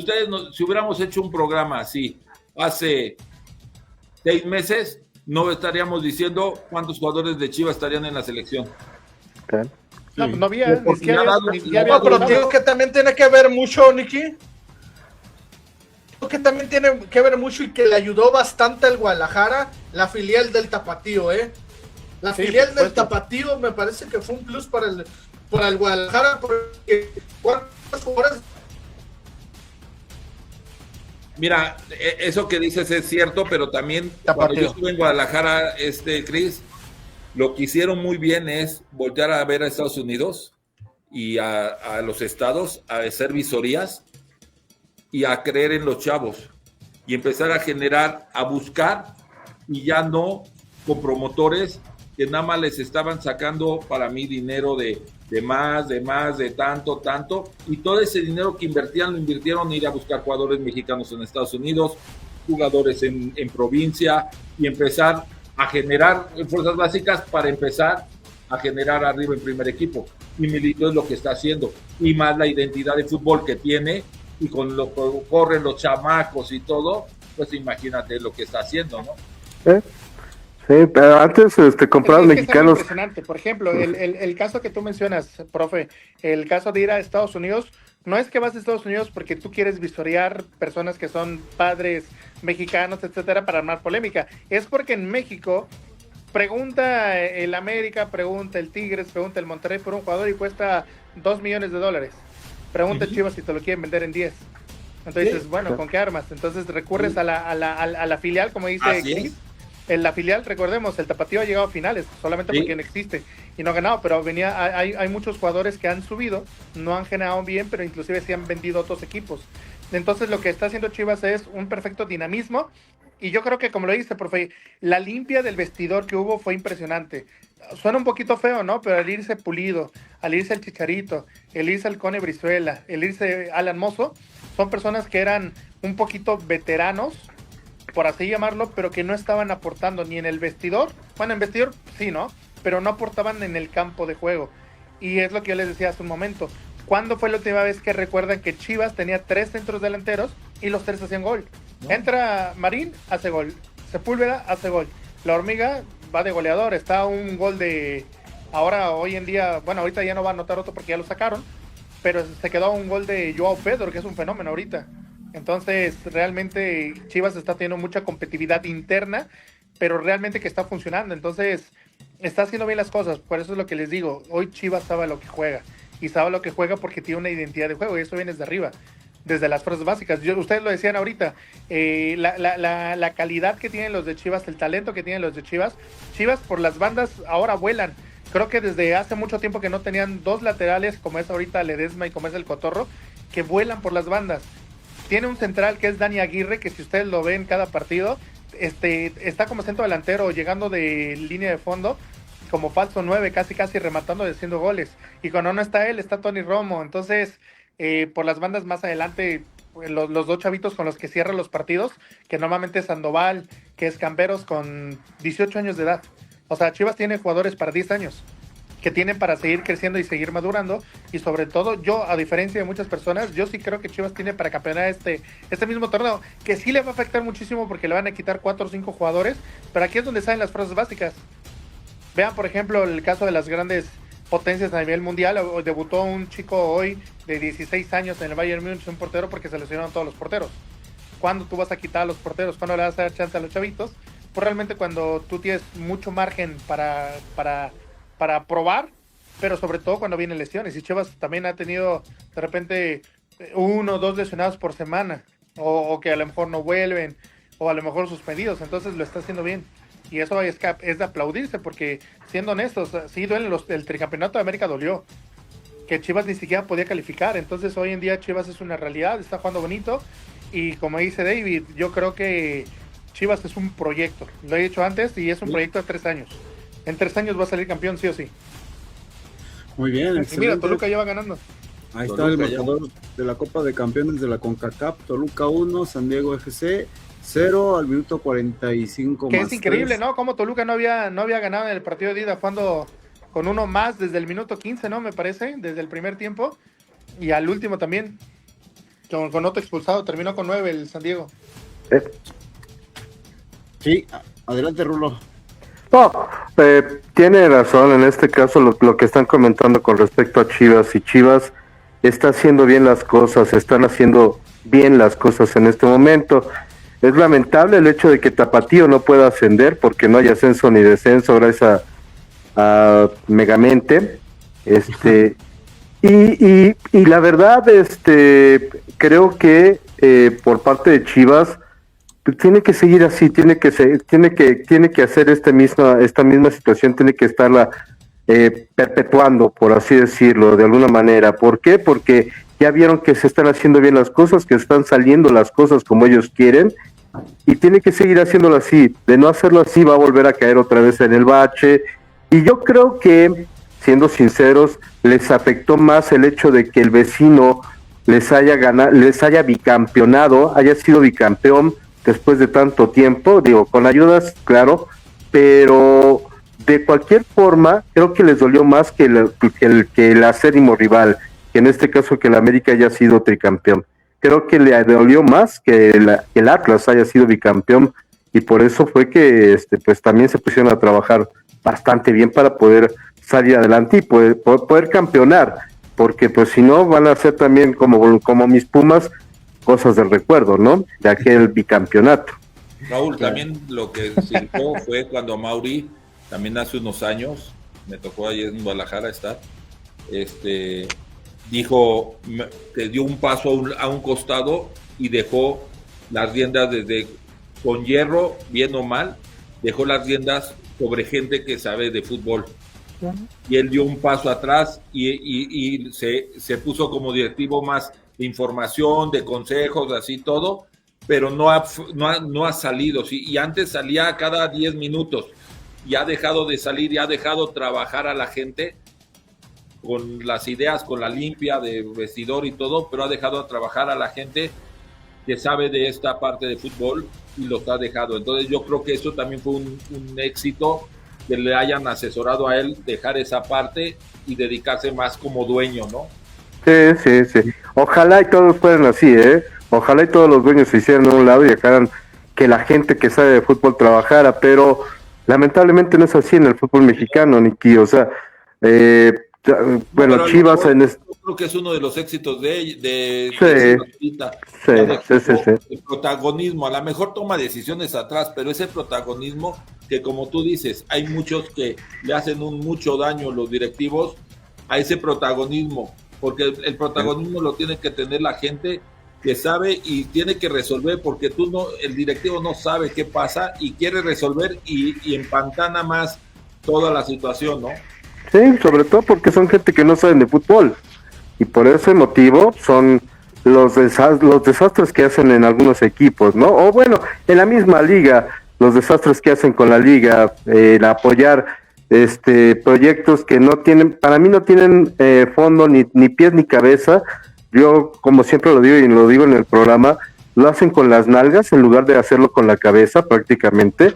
hubiéramos hecho un programa así hace 6 meses, no estaríamos diciendo cuántos jugadores de Chivas estarían en la selección. Okay. No había, ni siquiera había no, pero digo que también tiene que ver mucho, Nicky. Que también tiene que ver mucho y que le ayudó bastante al Guadalajara, la filial del Tapatío, La Sí, filial por del supuesto. Tapatío me parece que fue un plus para el Guadalajara, porque ¿cuántos jugadores? Mira, eso que dices es cierto, pero también cuando yo estuve en Guadalajara, Cris, lo que hicieron muy bien es voltear a ver a Estados Unidos y a los estados, a hacer visorías y a creer en los chavos y empezar a generar, a buscar, y ya no con promotores que nada más les estaban sacando, para mí, dinero de más, de tanto, y todo ese dinero que invertían, lo invirtieron en ir a buscar jugadores mexicanos en Estados Unidos, jugadores en provincia, y empezar a generar fuerzas básicas para empezar a generar arriba en primer equipo. Y Milito es lo que está haciendo, y más la identidad de fútbol que tiene, y con lo que corren los chamacos y todo, pues imagínate lo que está haciendo, ¿no? Sí, pero antes compraban Es que mexicanos. es impresionante. Por ejemplo, el caso que tú mencionas, profe, el caso de ir a Estados Unidos, no es que vas a Estados Unidos porque tú quieres visorear personas que son padres mexicanos, etcétera, para armar polémica. Es porque en México pregunta el América, pregunta el Tigres, pregunta el Monterrey por un jugador y cuesta $2 millones. Pregunta Chivas si te lo quieren vender en 10. Entonces dices, bueno, ¿con qué armas? Entonces recurres a la filial, como dice Chris. En la filial, recordemos, el Tapatío ha llegado a finales, solamente porque no existe y no ha ganado, pero hay muchos jugadores que han subido, no han generado bien, pero inclusive se han vendido a otros equipos. Entonces lo que está haciendo Chivas es un perfecto dinamismo, y yo creo que, como lo dice, profe, la limpia del vestidor que hubo fue impresionante. Suena un poquito feo, ¿no? Pero al irse Pulido, al irse el Chicharito, el irse el Cone Brizuela, el irse Alan Mozo, son personas que eran un poquito veteranos, por así llamarlo, pero que no estaban aportando ni en el vestidor. Bueno, en vestidor sí, ¿no? Pero no aportaban en el campo de juego. Y es lo que yo les decía hace un momento. ¿Cuándo fue la última vez que recuerdan que Chivas tenía 3 centros delanteros y los 3 hacían gol? ¿No? Entra Marín, hace gol. Sepúlveda, hace gol. La Hormiga va de goleador. Está a un gol de... Ahora, hoy en día, bueno, ahorita ya no va a anotar otro porque ya lo sacaron, pero se quedó a un gol de Joao Pedro, que es un fenómeno ahorita. Entonces, realmente Chivas está teniendo mucha competitividad interna, pero realmente que está funcionando. Entonces, está haciendo bien las cosas. Por eso es lo que les digo. Hoy Chivas sabe lo que juega. Y sabe lo que juega porque tiene una identidad de juego. Y eso viene desde arriba, desde las fuerzas básicas. Ustedes lo decían ahorita. La calidad que tienen los de Chivas, el talento que tienen los de Chivas. Chivas por las bandas ahora vuelan. Creo que desde hace mucho tiempo que no tenían 2 laterales, como es ahorita Ledesma y como es el Cotorro, que vuelan por las bandas. Tiene un central que es Dani Aguirre, que si ustedes lo ven cada partido, está como centro delantero, llegando de línea de fondo, como falso 9, casi rematando y haciendo goles. Y cuando no está él, está Tony Romo. Entonces, por las bandas más adelante, los 2 chavitos con los que cierran los partidos, que normalmente es Sandoval, que es Camberos, con 18 años de edad. O sea, Chivas tiene jugadores para 10 años. Que tienen para seguir creciendo y seguir madurando, y sobre todo yo, a diferencia de muchas personas, yo sí creo que Chivas tiene para campeonar este mismo torneo, que sí le va a afectar muchísimo porque le van a quitar 4 o 5 jugadores, pero aquí es donde salen las fuerzas básicas. Vean, por ejemplo, el caso de las grandes potencias a nivel mundial. Debutó un chico hoy de 16 años en el Bayern Múnich, un portero, porque se lesionaron todos los porteros. ¿Cuándo tú vas a quitar a los porteros? ¿Cuándo le vas a dar chance a los chavitos? Pues realmente cuando tú tienes mucho margen para probar, pero sobre todo cuando vienen lesiones. Y Chivas también ha tenido de repente 1 o 2 lesionados por semana, o que a lo mejor no vuelven, o a lo mejor suspendidos. Entonces lo está haciendo bien. Y eso es de aplaudirse, porque siendo honestos, sí duelen el tricampeonato de América dolió. Que Chivas ni siquiera podía calificar. Entonces hoy en día Chivas es una realidad, está jugando bonito. Y como dice David, yo creo que Chivas es un proyecto. Lo he dicho antes y es un proyecto de 3 años. En 3 años va a salir campeón, sí o sí. Muy bien. Y mira, Toluca ya va ganando. Ahí está el marcador de la Copa de Campeones de la CONCACAF. Toluca 1, San Diego FC 0 al minuto 45. Que más es increíble, 3. ¿no? Como Toluca no había ganado en el partido de ida, jugando con uno más desde el minuto 15, ¿no? Me parece, desde el primer tiempo. Y al último también, con otro expulsado, terminó con 9 el San Diego. Sí, adelante, Rulo. No, tiene razón en este caso lo que están comentando con respecto a Chivas. Y Chivas está haciendo bien las cosas, están haciendo bien las cosas en este momento. Es lamentable el hecho de que Tapatío no pueda ascender porque no hay ascenso ni descenso gracias a Megamente. Y la verdad, creo que por parte de Chivas tiene que seguir así, tiene que hacer esta misma situación, tiene que estarla perpetuando, por así decirlo, de alguna manera. ¿Por qué? Porque ya vieron que se están haciendo bien las cosas, que están saliendo las cosas como ellos quieren, y tiene que seguir haciéndolo así. De no hacerlo así va a volver a caer otra vez en el bache, y yo creo que, siendo sinceros, les afectó más el hecho de que el vecino les haya bicampeonado, haya sido bicampeón después de tanto tiempo, digo, con ayudas, claro, pero de cualquier forma, creo que les dolió más que el acérrimo rival, que en este caso que el América haya sido tricampeón. Creo que le dolió más que el Atlas haya sido bicampeón, y por eso fue que pues también se pusieron a trabajar bastante bien para poder salir adelante y poder campeonar, porque pues si no van a ser también como mis Pumas, cosas del recuerdo, ¿no? De aquel bicampeonato. Raúl, también lo que sirvió fue cuando Mauri, también hace unos años, me tocó ahí en Guadalajara estar, dijo que dio un paso a un costado y dejó las riendas con hierro, bien o mal, dejó las riendas sobre gente que sabe de fútbol. Y él dio un paso atrás y se puso como directivo más de información, de consejos, así todo, pero no ha salido, ¿sí? Y antes salía cada 10 minutos, y ha dejado de salir, y ha dejado trabajar a la gente con las ideas, con la limpia de vestidor y todo, pero ha dejado trabajar a la gente que sabe de esta parte de fútbol y los ha dejado. Entonces yo creo que eso también fue un éxito, que le hayan asesorado a él dejar esa parte y dedicarse más como dueño, ¿no? Sí. Ojalá y todos fueran así, Ojalá y todos los dueños se hicieran a un lado y dejaran que la gente que sabe de fútbol trabajara, pero lamentablemente no es así en el fútbol mexicano, Niki. O sea, bueno, Chivas creo que es uno de los éxitos de sí. El protagonismo, a lo mejor toma decisiones atrás, pero ese protagonismo que, como tú dices, hay muchos que le hacen mucho daño los directivos a ese protagonismo, porque el protagonismo lo tiene que tener la gente que sabe y tiene que resolver, porque el directivo no sabe qué pasa y quiere resolver y empantana más toda la situación, ¿no? Sí, sobre todo porque son gente que no saben de fútbol, y por ese motivo son los desastres que hacen en algunos equipos, ¿no? O bueno, en la misma liga, los desastres que hacen con la liga, el apoyar proyectos que no tienen, para mí no tienen fondo ni pies ni cabeza. Yo, como siempre lo digo y lo digo en el programa, lo hacen con las nalgas en lugar de hacerlo con la cabeza prácticamente,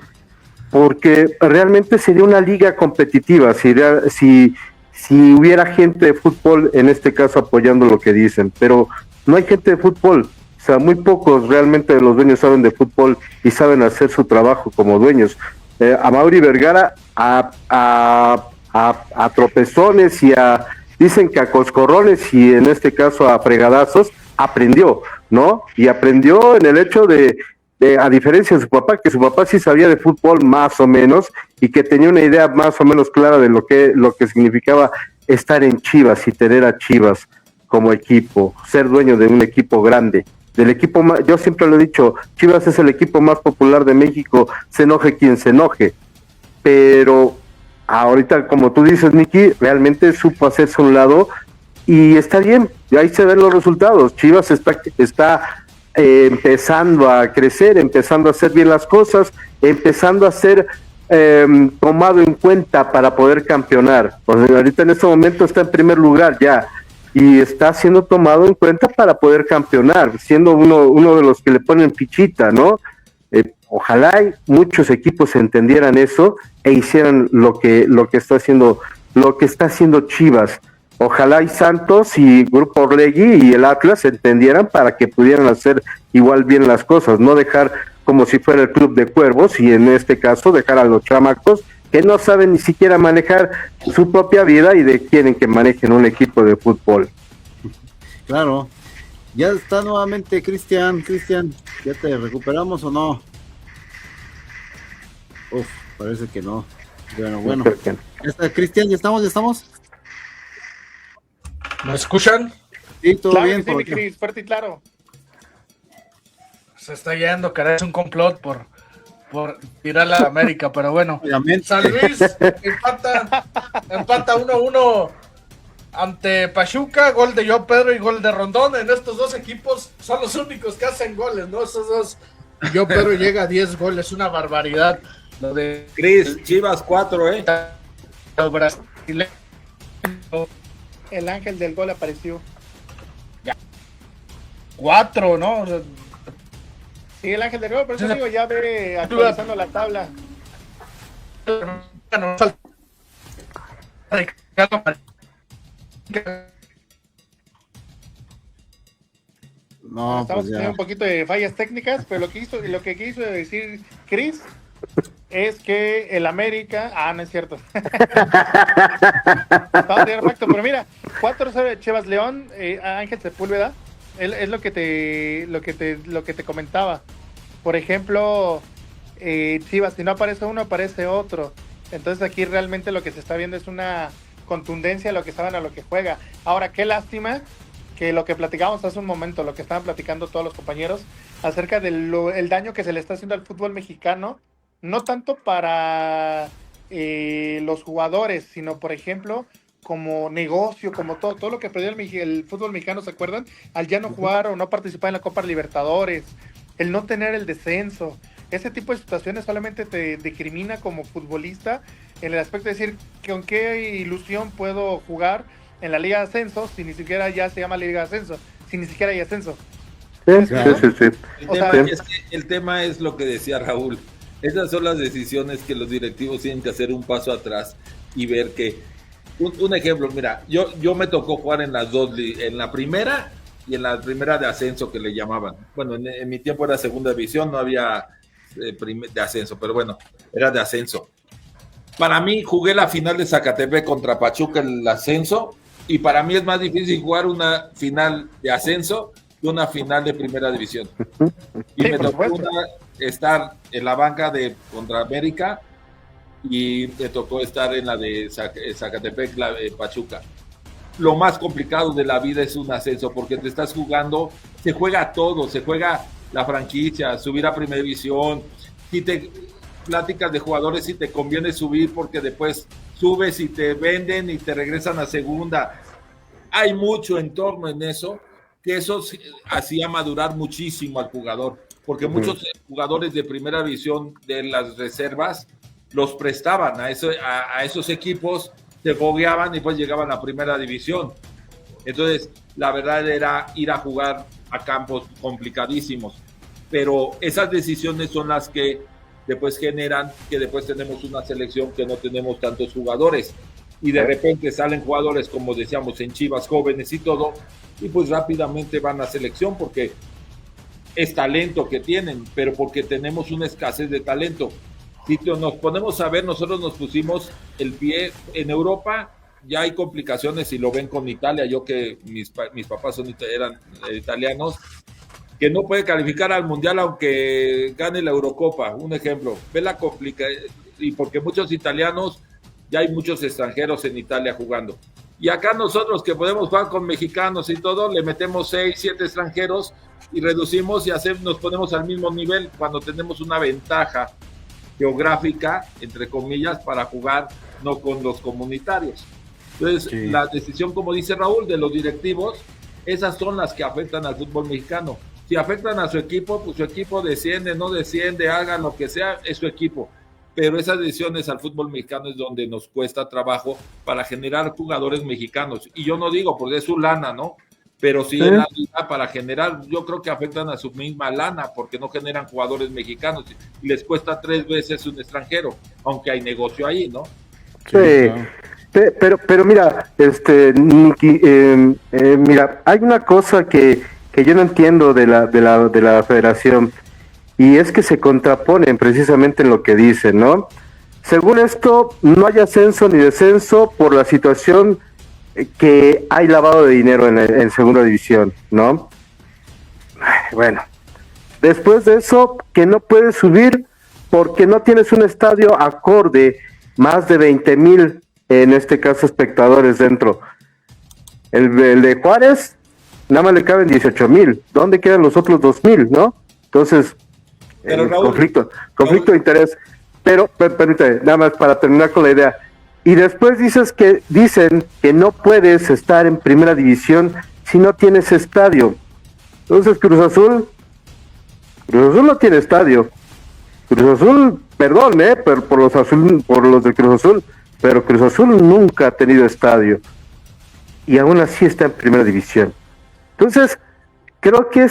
porque realmente sería una liga competitiva si hubiera gente de fútbol, en este caso apoyando lo que dicen, pero no hay gente de fútbol. O sea, muy pocos realmente de los dueños saben de fútbol y saben hacer su trabajo como dueños. A Mauri Vergara a tropezones y dicen que a coscorrones y en este caso a fregadazos, aprendió, ¿no? Y aprendió en el hecho de a diferencia de su papá, que su papá sí sabía de fútbol más o menos y que tenía una idea más o menos clara de lo que significaba estar en Chivas y tener a Chivas como equipo, ser dueño de un equipo grande, del equipo más, yo siempre lo he dicho, Chivas es el equipo más popular de México, se enoje quien se enoje, pero ahorita, como tú dices, Miki, realmente supo hacerse a un lado y está bien, y ahí se ven los resultados. Chivas está empezando a crecer, empezando a hacer bien las cosas, empezando a ser tomado en cuenta para poder campeonar. Pues ahorita en este momento está en primer lugar ya y está siendo tomado en cuenta para poder campeonar, siendo uno de los que le ponen fichita, ¿no? Ojalá muchos equipos entendieran eso e hicieran lo que está haciendo Chivas. Ojalá y Santos y Grupo Orlegui y el Atlas entendieran para que pudieran hacer igual bien las cosas, no dejar como si fuera el Club de Cuervos y en este caso dejar a los chamacos que no saben ni siquiera manejar su propia vida y quieren que manejen un equipo de fútbol. Claro. Ya está nuevamente Cristian, ¿ya te recuperamos o no? Uf, parece que no. Bueno. Ya está, Cristian, ¿ya estamos? ¿Me escuchan? Sí, todo claro bien. Sí, mi Cris, fuerte y claro. Se está yendo, caray, es un complot por tirarla a la América, pero bueno. Obviamente. San Luis empata 1-1 ante Pachuca, gol de Yo Pedro y gol de Rondón. En estos dos equipos son los únicos que hacen goles, ¿no? Esos dos. Yo Pedro llega a 10 goles, una barbaridad. Lo de Cris, Chivas 4, brasileño. El ángel del gol apareció. 4, ¿no? O sea, Sí, el ángel del gol, por eso digo, ya ve actualizando la tabla. no falta Ricardo No, Estamos pues ya. teniendo un poquito de fallas técnicas, pero lo que quiso decir Chris es que el América... no es cierto. Estaba perfecto, pero mira, 4-0 de Chivas León, Ángel Sepúlveda, es lo que te comentaba. Por ejemplo, Chivas, si no aparece uno, aparece otro. Entonces aquí realmente lo que se está viendo es una contundencia a lo que saben, a lo que juega. Ahora, qué lástima que lo que platicábamos hace un momento, lo que estaban platicando todos los compañeros, acerca del daño que se le está haciendo al fútbol mexicano, no tanto para los jugadores, sino por ejemplo como negocio, como todo lo que perdió el fútbol mexicano, ¿se acuerdan? Al ya no jugar o no participar en la Copa Libertadores, el no tener el descenso, ese tipo de situaciones solamente te discrimina como futbolista en el aspecto de decir, ¿con qué ilusión puedo jugar en la Liga de Ascenso si ni siquiera ya se llama Liga de Ascenso, si ni siquiera hay ascenso? Sí. El tema es lo que decía Raúl. Esas son las decisiones que los directivos tienen que hacer un paso atrás y ver que, un ejemplo, mira, yo me tocó jugar en las dos, en la primera y en la primera de ascenso que le llamaban. Bueno, en mi tiempo era segunda división, no había de ascenso, pero bueno, era de ascenso. Para mí jugué la final de Zacatepec contra Pachuca en el ascenso y para mí es más difícil jugar una final de ascenso que una final de primera división. Y Sí, me por tocó supuesto. estar en la banca de contra América y me tocó estar en la de Zacatepec, la de Pachuca. Lo más complicado de la vida es un ascenso porque te estás jugando, se juega todo, se juega la franquicia, subir a primera división, si te pláticas de jugadores si te conviene subir porque después subes y te venden y te regresan a segunda. Hay mucho en torno en eso, que eso hacía madurar muchísimo al jugador, porque muchos jugadores de primera división de las reservas los prestaban a esos equipos, se fogueaban y pues llegaban a primera división. Entonces, la verdad era ir a jugar a campos complicadísimos, pero esas decisiones son las que después generan que después tenemos una selección que no tenemos tantos jugadores y de repente salen jugadores, como decíamos, en Chivas, jóvenes y todo, y pues rápidamente van a selección porque es talento que tienen, pero porque tenemos una escasez de talento. Si nos ponemos a ver, nosotros nos pusimos el pie en Europa, ya hay complicaciones y lo ven con Italia, yo que mis papás eran italianos, que no puede calificar al Mundial aunque gane la Eurocopa, un ejemplo, ve la complicación, y porque muchos italianos, ya hay muchos extranjeros en Italia jugando, y acá nosotros que podemos jugar con mexicanos y todo, le metemos 6, 7 extranjeros y reducimos y nos ponemos al mismo nivel cuando tenemos una ventaja geográfica, entre comillas, para jugar no con los comunitarios. Entonces, sí, la decisión, como dice Raúl, de los directivos, esas son las que afectan al fútbol mexicano. Si afectan a su equipo, pues su equipo desciende, no desciende, hagan lo que sea, es su equipo. Pero esas decisiones al fútbol mexicano es donde nos cuesta trabajo para generar jugadores mexicanos. Y yo no digo, porque es su lana, ¿no? Pero sí, en la liga para generar, yo creo que afectan a su misma lana, porque no generan jugadores mexicanos. Y les cuesta 3 veces un extranjero, aunque hay negocio ahí, ¿no? Sí. Pero mira, Nicky, mira, hay una cosa que yo no entiendo de la federación, y es que se contraponen precisamente en lo que dicen, ¿no? Según esto, no hay ascenso ni descenso por la situación que hay lavado de dinero en segunda división, ¿no? Bueno, después de eso, que no puedes subir porque no tienes un estadio acorde, más de 20,000 en este caso espectadores dentro. El de Juárez nada más le caben 18,000. ¿Dónde quedan los otros 2,000, no? Entonces, Raúl, conflicto de interés. Pero permítame, nada más para terminar con la idea. Y después dicen que no puedes estar en primera división si no tienes estadio. Entonces Cruz Azul no tiene estadio. Cruz Azul, perdón, pero por los de Cruz Azul, pero Cruz Azul nunca ha tenido estadio y aún así está en primera división. Entonces, creo que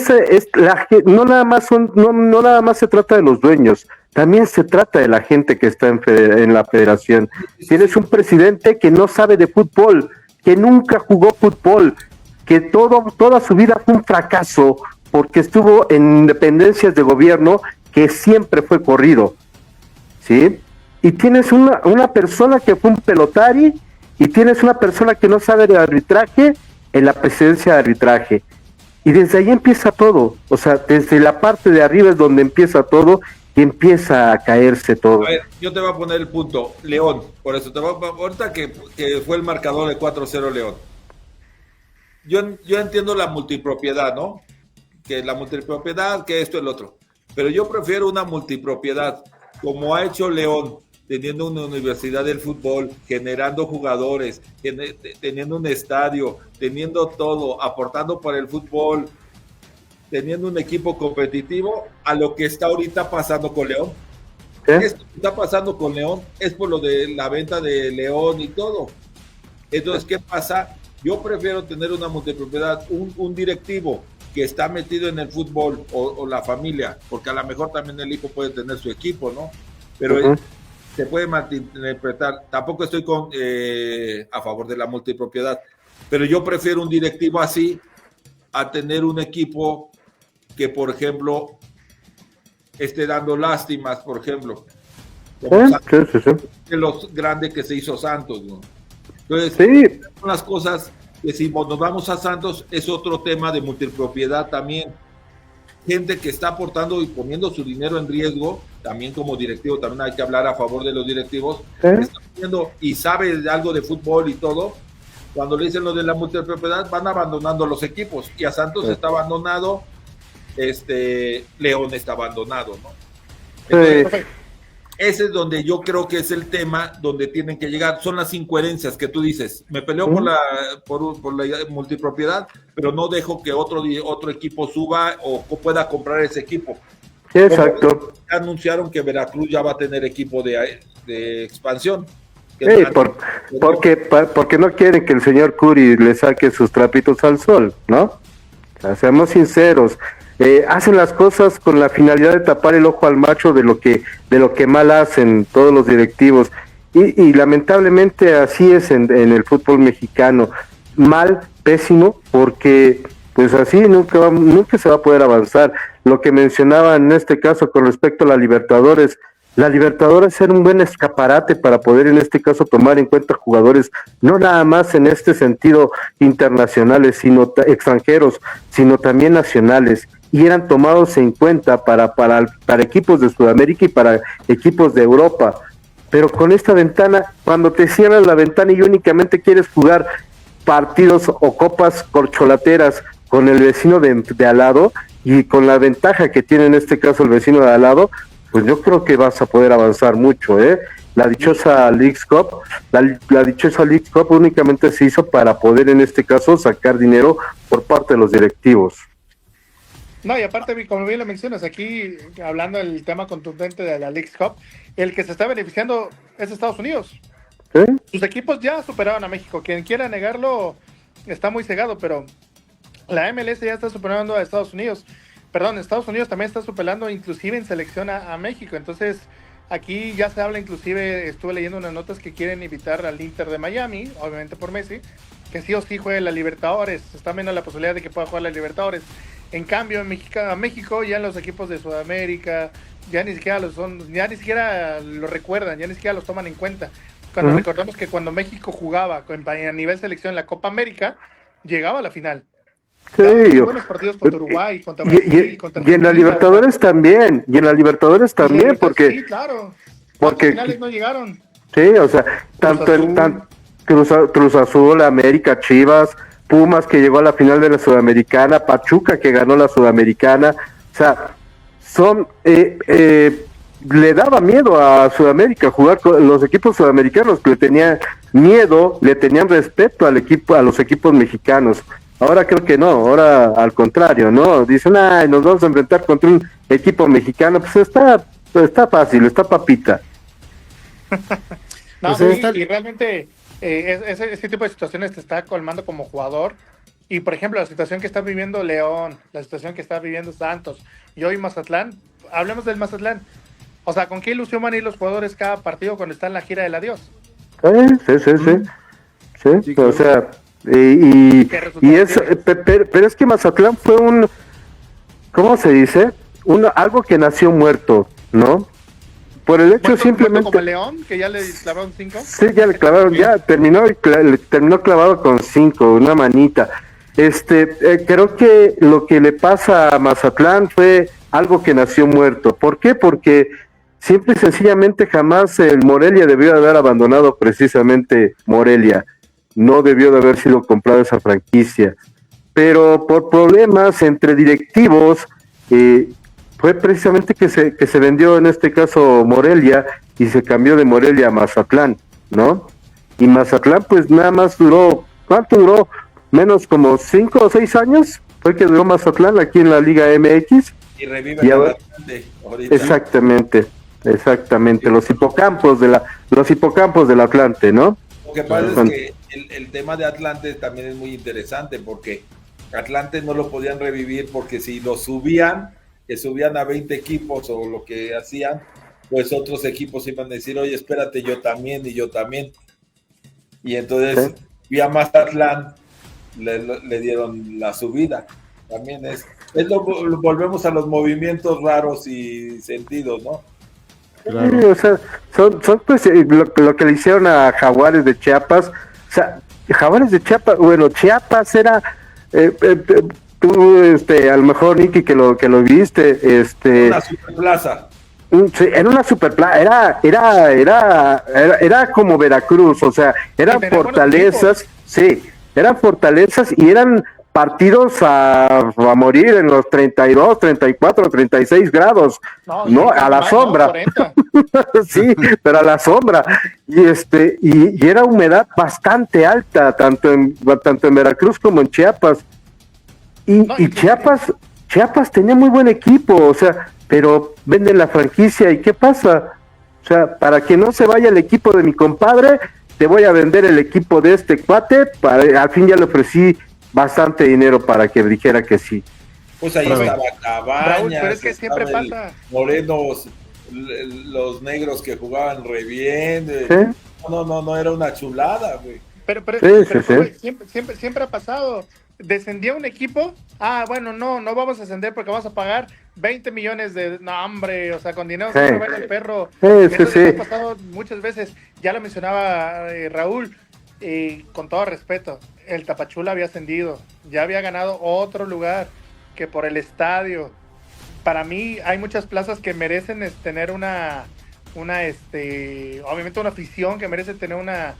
no nada más se trata de los dueños, también se trata de la gente que está en la federación. Tienes un presidente que no sabe de fútbol, que nunca jugó fútbol, que toda su vida fue un fracaso porque estuvo en dependencias de gobierno que siempre fue corrido, ¿sí? Y tienes una persona que fue un pelotari, y tienes una persona que no sabe de arbitraje en la presidencia de arbitraje. Y desde ahí empieza todo. O sea, desde la parte de arriba es donde empieza todo y empieza a caerse todo. A ver, yo te voy a poner el punto. León, por eso ahorita que fue el marcador de 4-0 León. Yo entiendo la multipropiedad, ¿no? Que la multipropiedad, que esto, el otro. Pero yo prefiero una multipropiedad, como ha hecho León, teniendo una universidad del fútbol, generando jugadores, teniendo un estadio, teniendo todo, aportando para el fútbol, teniendo un equipo competitivo, a lo que está ahorita pasando con León. Esto que está pasando con León es por lo de la venta de León y todo. Entonces, ¿qué pasa? Yo prefiero tener una multipropiedad, un directivo que está metido en el fútbol o la familia, porque a lo mejor también el hijo puede tener su equipo, ¿no? Pero se puede malinterpretar. Tampoco estoy a favor de la multipropiedad, pero yo prefiero un directivo así a tener un equipo que, por ejemplo, esté dando lástimas, por ejemplo, de los grandes que se hizo Santos, ¿no? Entonces, son las cosas que si nos vamos a Santos es otro tema de multipropiedad también. Gente que está aportando y poniendo su dinero en riesgo, también como directivo, también hay que hablar a favor de los directivos, está poniendo y sabe algo de fútbol y todo. Cuando le dicen lo de la multipropiedad, van abandonando los equipos, y a Santos está abandonado, León está abandonado, ¿no? Entonces, ese es donde yo creo que es el tema donde tienen que llegar, son las incoherencias que tú dices. Me peleo por la multipropiedad, pero no dejo que otro equipo suba o pueda comprar ese equipo. Exacto. Anunciaron que Veracruz ya va a tener equipo de expansión. Porque no quieren que el señor Curi le saque sus trapitos al sol, ¿no? O sea, seamos sinceros. Hacen las cosas con la finalidad de tapar el ojo al macho de lo que mal hacen todos los directivos, y lamentablemente así es en el fútbol mexicano, mal, pésimo, porque pues así nunca se va a poder avanzar. Lo que mencionaba en este caso con respecto a la Libertadores, la Libertadores era un buen escaparate para poder en este caso tomar en cuenta jugadores, no nada más en este sentido internacionales, sino extranjeros, sino también nacionales, y eran tomados en cuenta para equipos de Sudamérica y para equipos de Europa. Pero con esta ventana, cuando te cierran la ventana y únicamente quieres jugar partidos o copas corcholateras con el vecino de al lado, y con la ventaja que tiene en este caso el vecino de al lado, pues yo creo que vas a poder avanzar mucho, ¿eh? La dichosa Leagues Cup, la dichosa Leagues Cup únicamente se hizo para poder en este caso sacar dinero por parte de los directivos. No, y aparte, como bien lo mencionas, aquí hablando del tema contundente de la Leagues Cup, el que se está beneficiando es Estados Unidos. ¿Sí? Sus equipos ya superaron a México. Quien quiera negarlo está muy cegado, pero la MLS ya está superando a Estados Unidos. Perdón, Estados Unidos también está superando inclusive en selección a México. Entonces, aquí ya se habla, inclusive estuve leyendo unas notas que quieren invitar al Inter de Miami, obviamente por Messi, que sí o sí juegue la Libertadores. Se está viendo la posibilidad de que pueda jugar la Libertadores. En cambio, en México ya los equipos de Sudamérica ya ni siquiera lo recuerdan, ya ni siquiera los toman en cuenta. Cuando recordamos que cuando México jugaba a nivel selección en la Copa América, llegaba a la final. Sí, buenos partidos contra Uruguay, contra Brasil, contra y en la Libertadores también, porque sí, claro. Porque finales no llegaron. Sí, o sea, Cruz Azul, América, Chivas, Pumas que llegó a la final de la Sudamericana, Pachuca que ganó la Sudamericana, o sea, le daba miedo a Sudamérica jugar con los equipos sudamericanos, que le tenían miedo, le tenían respeto a los equipos mexicanos. Ahora creo que no, ahora al contrario, ¿no? Dicen, nos vamos a enfrentar contra un equipo mexicano, pues está fácil, está papita. No, sí, y realmente ese tipo de situaciones te está colmando como jugador. Y por ejemplo, la situación que está viviendo León, la situación que está viviendo Santos y hoy Mazatlán, hablemos del Mazatlán. O sea, ¿con qué ilusión van a ir los jugadores cada partido cuando está en la gira del adiós? Sí, o sea, y eso, pero es que Mazatlán fue ¿cómo se dice? Algo que nació muerto, ¿no? Por el hecho simplemente... como el León, que ya le clavaron 5. Sí, ya le clavaron, terminó clavado con 5, una manita. Creo que lo que le pasa a Mazatlán fue algo que nació muerto. ¿Por qué? Porque simple y sencillamente jamás el Morelia debió de haber abandonado precisamente Morelia. No debió de haber sido comprada esa franquicia. Pero por problemas entre directivos, fue precisamente que se vendió en este caso Morelia y se cambió de Morelia a Mazatlán, ¿no? Y Mazatlán pues nada más duró, ¿cuánto duró? Menos como 5 o 6 años fue que duró Mazatlán aquí en la Liga MX. Y revive ahorita. Exactamente, los hipocampos del Atlante, ¿no? Lo que pasa es que el tema de Atlante también es muy interesante porque Atlante no lo podían revivir porque si lo subían, que subían a 20 equipos o lo que hacían, pues otros equipos iban a decir, oye, espérate, yo también. Y entonces, vía Mazatlán, le dieron la subida. También volvemos a los movimientos raros y sentidos, ¿no? Claro. Sí, o sea, son pues lo que le hicieron a Jaguares de Chiapas. O sea, Jaguares de Chiapas, bueno, Chiapas era... tú, a lo mejor, Nicky, que lo viste, una superplaza. Sí, era una superplaza, era como Veracruz, o sea, eran fortalezas, eran fortalezas y eran partidos a morir en los 32, 34, 36 grados, no a la sombra. Sí, pero a la sombra. Y era humedad bastante alta, tanto en Veracruz como en Chiapas. Y Chiapas tenía muy buen equipo, o sea, pero venden la franquicia y ¿qué pasa? O sea, para que no se vaya el equipo de mi compadre, te voy a vender el equipo de este cuate, al fin ya le ofrecí bastante dinero para que dijera que sí. Pues ahí estaba Cabañas, Raúl, pero es que siempre pasa. Morenos, los negros que jugaban re bien. No, era una chulada, güey. Pero siempre ha pasado. Descendía un equipo, bueno, no vamos a ascender porque vamos a pagar 20 millones de... No, hombre, o sea, con dinero Sí. se mueve el perro. Sí, Eso sí, les sí. ha pasado muchas veces. Ya lo mencionaba Raúl, con todo respeto. El Tapachula había ascendido, ya había ganado otro lugar que por el estadio. Para mí hay muchas plazas que merecen tener obviamente una afición que merece tener una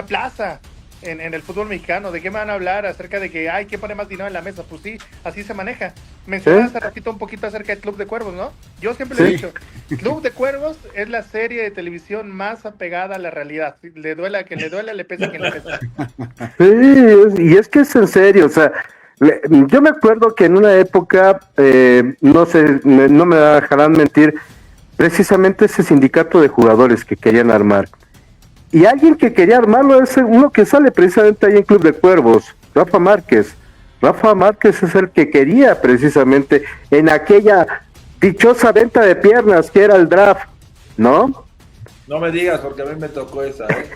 plaza en el fútbol mexicano. ¿De qué me van a hablar acerca de que hay que poner más dinero en la mesa? Pues sí, así se maneja. Mencioné hace ratito un poquito acerca de Club de Cuervos, ¿no? Yo siempre le he dicho, Club de Cuervos es la serie de televisión más apegada a la realidad. Le duela a quien le duela, le pesa a quien le pesa. Sí, y es que es en serio, o sea, yo me acuerdo que en una época, no sé, no me dejarán mentir, precisamente ese sindicato de jugadores que querían armar. Y alguien que quería armarlo es uno que sale precisamente ahí en Club de Cuervos, Rafa Márquez. Rafa Márquez es el que quería precisamente en aquella dichosa venta de piernas que era el draft, ¿no? No me digas, porque a mí me tocó esa, ¿eh?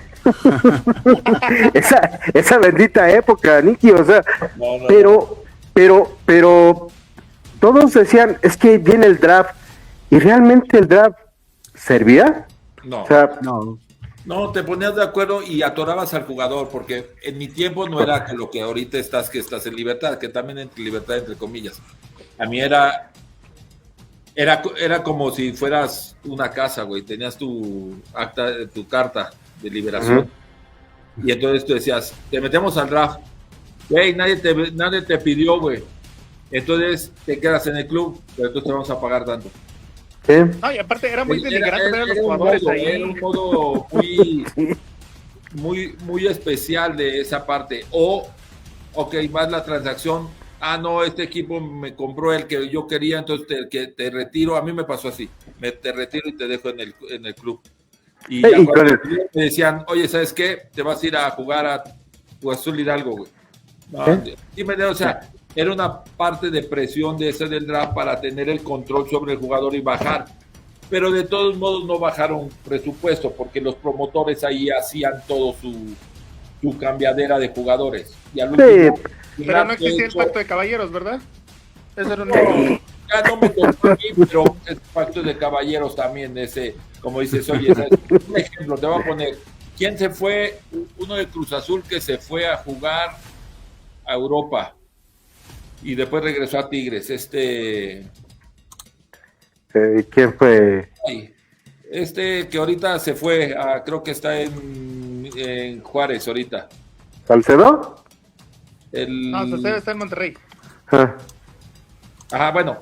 esa bendita época, Nicky, o sea, No. pero todos decían, es que viene el draft, y realmente el draft servía, No. o sea, No, te ponías de acuerdo y atorabas al jugador, porque en mi tiempo no era lo que ahorita que estás en libertad, que también en libertad entre comillas. A mí era como si fueras una casa, güey, tenías tu carta de liberación. Y entonces tú decías, te metemos al draft. Güey, nadie te pidió, güey. Entonces te quedas en el club, pero entonces te vamos a pagar tanto. ¿sí? No, y aparte era muy denigrante ver a los Era jugadores ahí. Era un modo muy especial de esa parte. Ok, más la transacción. Ah, no, este equipo me compró el que yo quería, entonces te retiro. A mí me pasó así. Te retiro y te dejo en el club. Y ya cuando me decían, oye, ¿sabes qué? Te vas a ir a jugar a Cruz Azul Hidalgo, güey. No, o sea, era una parte de presión de ese del draft para tener el control sobre el jugador y bajar. Pero de todos modos no bajaron presupuesto porque los promotores ahí hacían todo su cambiadera de jugadores. Y al último, pero no existía el pacto de caballeros, ¿verdad? Ese era un... Ya no me tocó a mí, pero el pacto de caballeros también, ese, como dices, oye, un ejemplo, te voy a poner, ¿quién se fue? Uno de Cruz Azul que se fue a jugar a Europa y después regresó a Tigres, ¿quién fue? Que ahorita se fue, creo que está en Juárez ahorita. ¿Salcedo? No, Salcedo está en Monterrey. Ajá, bueno,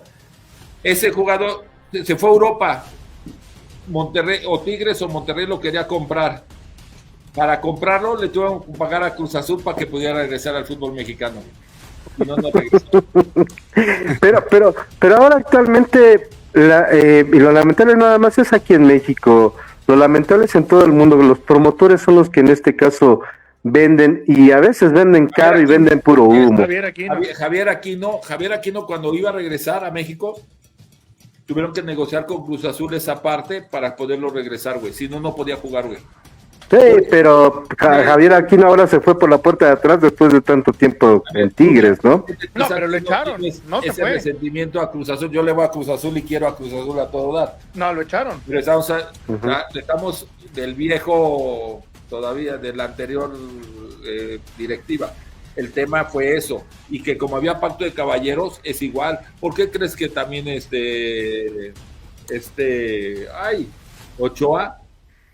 ese jugador se fue a Europa, Monterrey o Tigres o Monterrey lo quería comprar. Para comprarlo le tuvieron que pagar a Cruz Azul para que pudiera regresar al fútbol mexicano. Y no regresó. pero ahora actualmente y lo lamentable nada más es aquí en México. Lo lamentable es en todo el mundo. Los promotores son los que en este caso venden y a veces venden caro y venden puro humo. Javier Aquino cuando iba a regresar a México tuvieron que negociar con Cruz Azul esa parte para poderlo regresar, güey. Si no, no podía jugar, güey. Sí, pero Javier Aquino ahora se fue por la puerta de atrás después de tanto tiempo en Tigres, ¿no? No, pero lo echaron. No se ese fue. resentimiento a Cruz Azul. Yo le voy a Cruz Azul y quiero a Cruz Azul a todo dar. No, lo echaron. Pero estamos del viejo, todavía de la anterior directiva. El tema fue eso. Y que como había pacto de caballeros, es igual. ¿Por qué crees que también Ochoa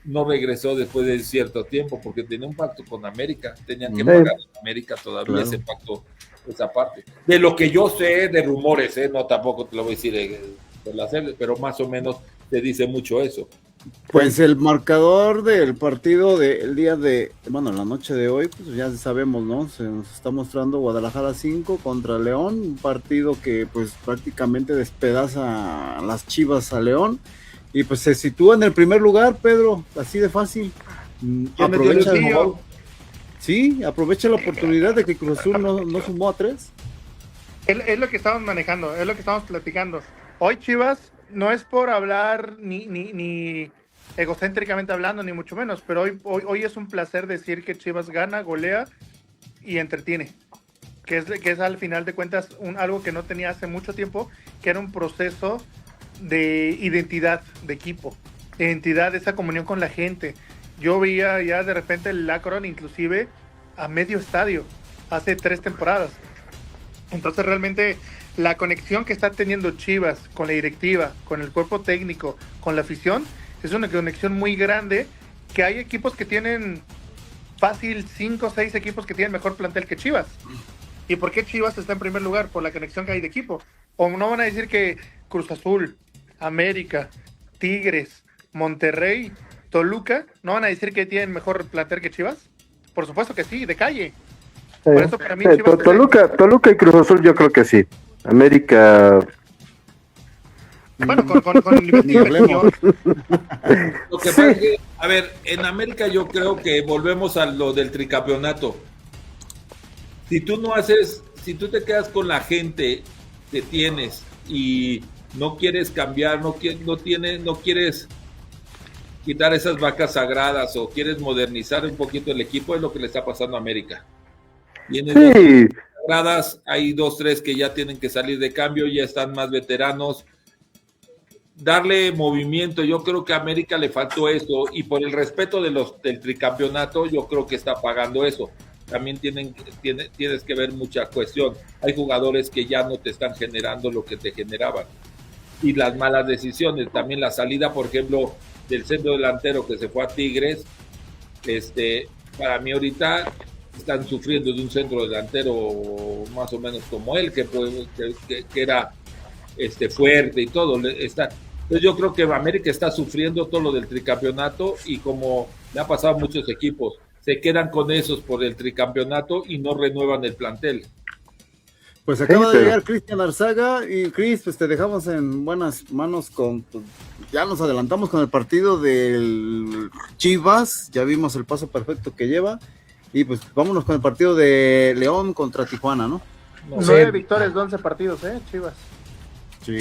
no regresó después de cierto tiempo? Porque tenía un pacto con América, tenían que pagar a América todavía ese pacto, esa parte. De lo que yo sé de rumores, no tampoco te lo voy a decir de la serie, pero más o menos te dice mucho eso. Pues el marcador del partido del día la noche de hoy, pues ya sabemos, ¿no? Se nos está mostrando Guadalajara 5 contra León, un partido que pues prácticamente despedaza a las Chivas a León. Y pues se sitúa en el primer lugar, Pedro, así de fácil. Aprovecha la oportunidad de que Cruz Azul no sumó a 3. Es lo que estamos manejando, es lo que estamos platicando. Hoy Chivas no es por hablar ni egocéntricamente hablando, ni mucho menos, pero hoy es un placer decir que Chivas gana, golea y entretiene. que es al final de cuentas algo que no tenía hace mucho tiempo, que era un proceso de identidad de equipo, identidad de esa comunión con la gente. Yo veía ya de repente el Akron inclusive a medio estadio hace 3 temporadas. Entonces realmente la conexión que está teniendo Chivas con la directiva, con el cuerpo técnico, con la afición, es una conexión muy grande, que hay equipos que tienen fácil 5 o 6 equipos que tienen mejor plantel que Chivas. ¿Y por qué Chivas está en primer lugar? Por la conexión que hay de equipo. O no van a decir que Cruz Azul, América, Tigres, Monterrey, Toluca, ¿no van a decir que tienen mejor plantel que Chivas? Por supuesto que sí, de calle. Por eso para mí Chivas Toluca y Cruz Azul yo creo que sí. América... Bueno, con investigación. Lo que pasa es que, a ver, en América yo creo que volvemos a lo del tricampeonato. Si tú te quedas con la gente que tienes y no quieres cambiar, no quieres quitar esas vacas sagradas o quieres modernizar un poquito el equipo, es lo que le está pasando a América. Sí. Sagradas, hay 2, 3 que ya tienen que salir de cambio, ya están más veteranos. Darle movimiento, yo creo que a América le faltó eso, y por el respeto del tricampeonato, yo creo que está pagando eso. También tienes que ver mucha cuestión. Hay jugadores que ya no te están generando lo que te generaban. Y las malas decisiones, también la salida, por ejemplo, del centro delantero que se fue a Tigres, para mí ahorita están sufriendo de un centro delantero más o menos como él, que era fuerte y todo. Entonces yo creo que América está sufriendo todo lo del tricampeonato, y como le ha pasado a muchos equipos, se quedan con esos por el tricampeonato y no renuevan el plantel. Pues acaba de llegar Cristian Arzaga, y Cris, pues te dejamos en buenas manos ya nos adelantamos con el partido del Chivas, ya vimos el paso perfecto que lleva, y pues vámonos con el partido de León contra Tijuana, ¿no? 9 victorias de 11 partidos, Chivas. Sí,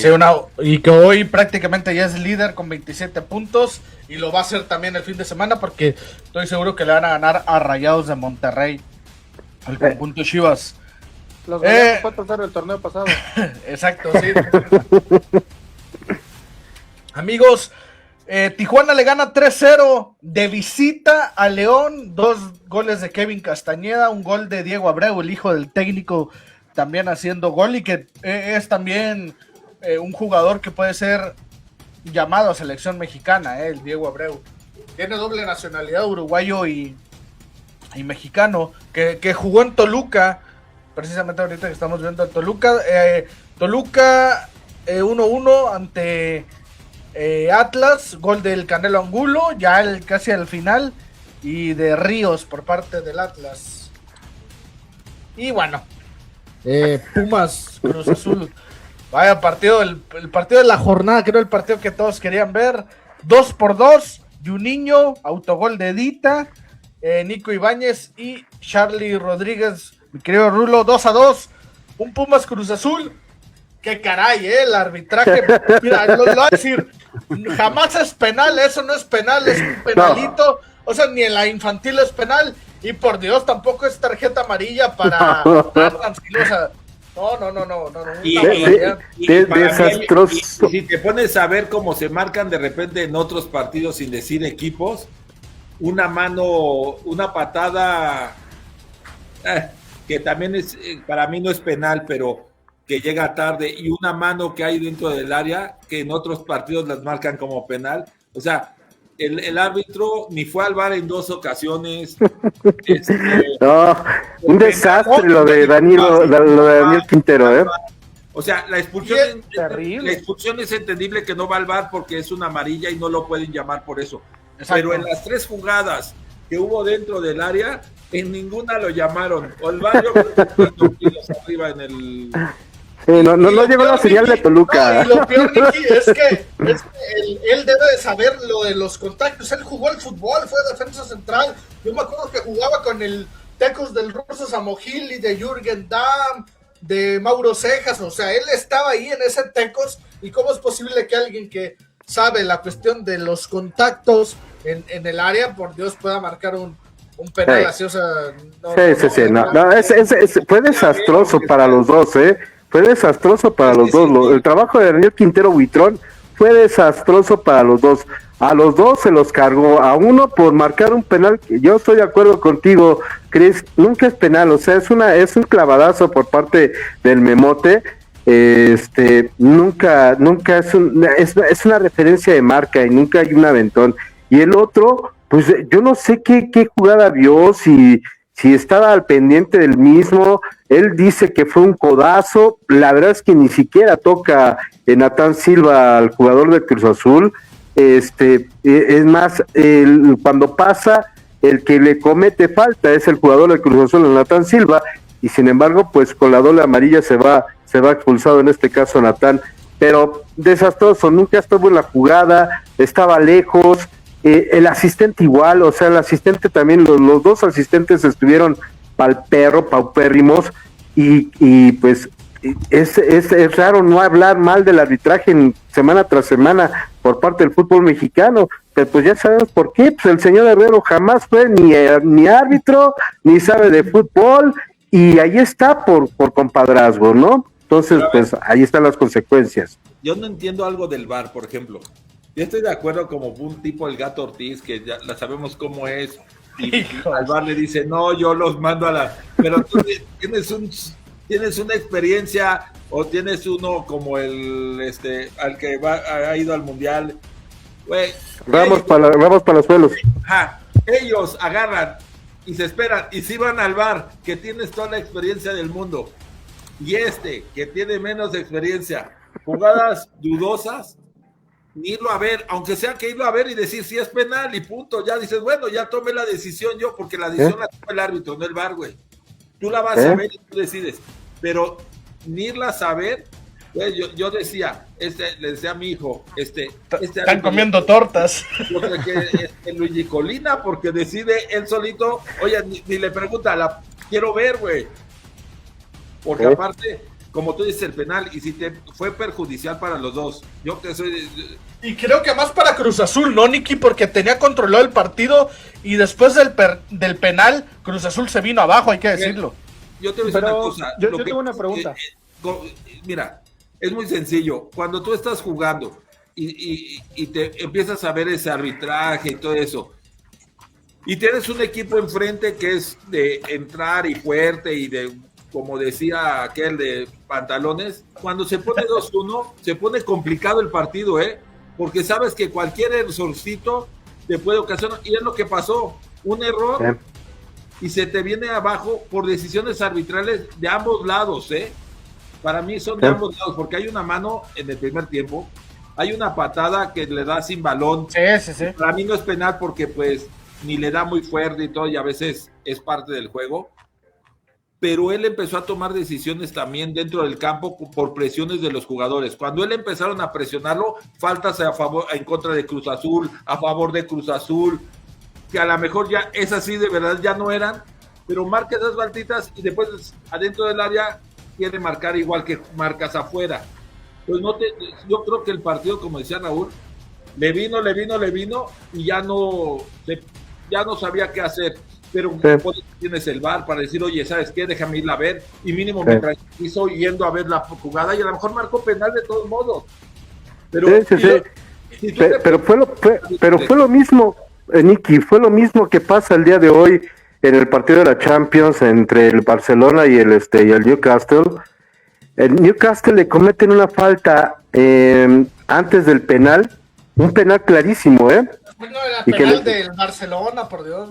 y que hoy prácticamente ya es líder con 27 puntos, y lo va a hacer también el fin de semana, porque estoy seguro que le van a ganar a Rayados de Monterrey, al conjunto Chivas. Los Rayados fue pasar el torneo pasado. Exacto, sí. Amigos, Tijuana le gana 3-0 de visita a León, 2 goles de Kevin Castañeda, un gol de Diego Abreu, el hijo del técnico, también haciendo gol, y que es también un jugador que puede ser llamado a selección mexicana, el Diego Abreu. Tiene doble nacionalidad, uruguayo y mexicano, que jugó en Toluca, precisamente ahorita que estamos viendo a Toluca. Toluca 1-1 ante Atlas, gol del Canelo Angulo, ya casi al final, y de Ríos por parte del Atlas. Y bueno, Pumas, Cruz Azul. Vaya partido, el partido de la jornada, creo el partido que todos querían ver. 2-2, Juninho, autogol de Dita, Nico Ibáñez y Charlie Rodríguez, mi querido Rulo, 2-2. Un Pumas Cruz Azul. Qué caray, el arbitraje. Mira, lo voy a decir, jamás es penal, eso no es penal, es un penalito. O sea, ni en la infantil es penal. Y por Dios, tampoco es tarjeta amarilla para Tranquilo, o sea, no. Desastroso. Si te pones a ver cómo se marcan de repente en otros partidos sin decir equipos, una mano, una patada, que también es, para mí no es penal, pero que llega tarde, y una mano que hay dentro del área, que en otros partidos las marcan como penal. O sea, el árbitro ni fue al VAR en 2 ocasiones. No, un desastre lo de Daniel Quintero, O sea, la expulsión es entendible, que no va al VAR porque es una amarilla y no lo pueden llamar por eso. Exacto. Pero en las 3 jugadas que hubo dentro del área, en ninguna lo llamaron. O el VAR arriba en el... Sí, no llegó la señal de Toluca. No, y lo peor, Nicky, es que él debe de saber lo de los contactos. Él jugó al fútbol, fue defensa central. Yo me acuerdo que jugaba con el Tecos del ruso Samogili, de Jürgen Damm, de Mauro Cejas. O sea, él estaba ahí en ese Tecos. ¿Y cómo es posible que alguien que sabe la cuestión de los contactos en el área, por Dios, pueda marcar un un penal Sí. así, o sea, fue desastroso para los dos, fue desastroso para los dos. El trabajo de Daniel Quintero Buitrón fue desastroso para los dos. A los dos se los cargó, a uno por marcar un penal. Yo estoy de acuerdo contigo, Chris, nunca es penal, o sea, es un clavadazo por parte del Memote. Nunca es una referencia de marca y nunca hay un aventón. Y el otro, pues yo no sé qué jugada vio, si estaba al pendiente del mismo. Él dice que fue un codazo, la verdad es que ni siquiera toca Natán Silva al jugador de Cruz Azul. Es más, cuando pasa, el que le comete falta es el jugador de Cruz Azul, el Natán Silva, y sin embargo, pues con la doble amarilla se va expulsado en este caso Natán, pero desastroso, nunca estuvo en la jugada, estaba lejos. El asistente igual, o sea, el asistente también, los dos asistentes estuvieron paupérrimos, y pues es raro no hablar mal del arbitraje semana tras semana por parte del fútbol mexicano, pero pues ya sabemos por qué. Pues el señor Herrero jamás fue ni árbitro, ni sabe de fútbol, y ahí está por compadrazgo, ¿no? Entonces, pues ahí están las consecuencias. Yo no entiendo algo del VAR, por ejemplo. Yo estoy de acuerdo como un tipo el Gato Ortiz, que ya la sabemos cómo es, y al VAR le dice, no, yo los mando a la... Pero tú tienes una experiencia, o tienes uno como al que ha ido al Mundial. Güey, vamos para los suelos. Ellos agarran y se esperan, y si van al VAR, que tienes toda la experiencia del mundo, y que tiene menos experiencia, jugadas dudosas, ni irlo a ver, aunque sea que irlo a ver y decir si es penal y punto, ya dices, bueno, ya tomé la decisión yo, porque la decisión la toma el árbitro, no el VAR, güey. Tú la vas a ver y tú decides, pero ni irla a saber, güey, yo decía, le decía a mi hijo, están comiendo tortas. Luigi Colina, porque decide él solito, oye, ni le pregunta, quiero ver, güey. Porque aparte, como tú dices, el penal, y si te fue perjudicial para los dos. Yo que soy... Y creo que más para Cruz Azul, ¿no, Nicky? Porque tenía controlado el partido, y después del penal, Cruz Azul se vino abajo, hay que decirlo. Yo te voy a decir una cosa. Yo tengo una pregunta. Mira, es muy sencillo. Cuando tú estás jugando y te empiezas a ver ese arbitraje y todo eso, y tienes un equipo enfrente que es de entrar y fuerte y de... como decía aquel de pantalones, cuando se pone 2-1, se pone complicado el partido, porque sabes que cualquier errorcito te puede ocasionar, y es lo que pasó, un error, y se te viene abajo por decisiones arbitrales de ambos lados, para mí son de ambos lados, porque hay una mano en el primer tiempo, hay una patada que le da sin balón, sí. Para mí no es penal porque pues ni le da muy fuerte y todo, y a veces es parte del juego, pero él empezó a tomar decisiones también dentro del campo por presiones de los jugadores. Cuando él empezaron a presionarlo, faltas en contra de Cruz Azul, a favor de Cruz Azul, que a lo mejor ya es así, de verdad ya no eran, pero marca esas baltitas y después adentro del área quiere marcar igual que marcas afuera. Pues yo creo que el partido, como decía Raúl, le vino y ya no sabía qué hacer. Pero tienes el VAR para decir, oye, ¿sabes qué? Déjame irla a ver, y mínimo me tranquilizo yendo a ver la jugada, y a lo mejor marcó penal de todos modos. Pero, pero fue lo mismo, Nicky, fue lo mismo que pasa el día de hoy en el partido de la Champions entre el Barcelona y el Newcastle. El Newcastle le cometen una falta antes del penal, un penal clarísimo, Bueno, era penal del Barcelona, por Dios.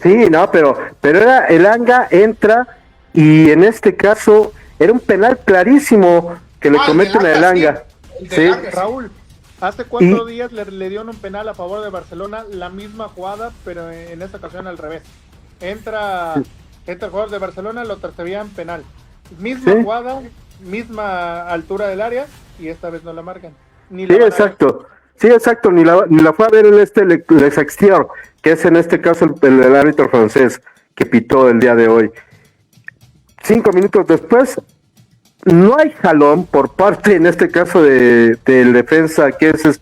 Sí, no, pero era el Anga entra, y en este caso era un penal clarísimo que le cometen a Elanga. Sí. Raúl, hace 4 días le dieron un penal a favor de Barcelona, la misma jugada, pero en esta ocasión al revés. Entra el jugador de Barcelona, lo tercerían penal. Misma jugada, misma altura del área, y esta vez no la marcan. Sí, exacto, ni la fue a ver el Sextier, que es en este caso el árbitro francés que pitó el día de hoy. 5 minutos después, no hay jalón por parte, en este caso, del defensa, que es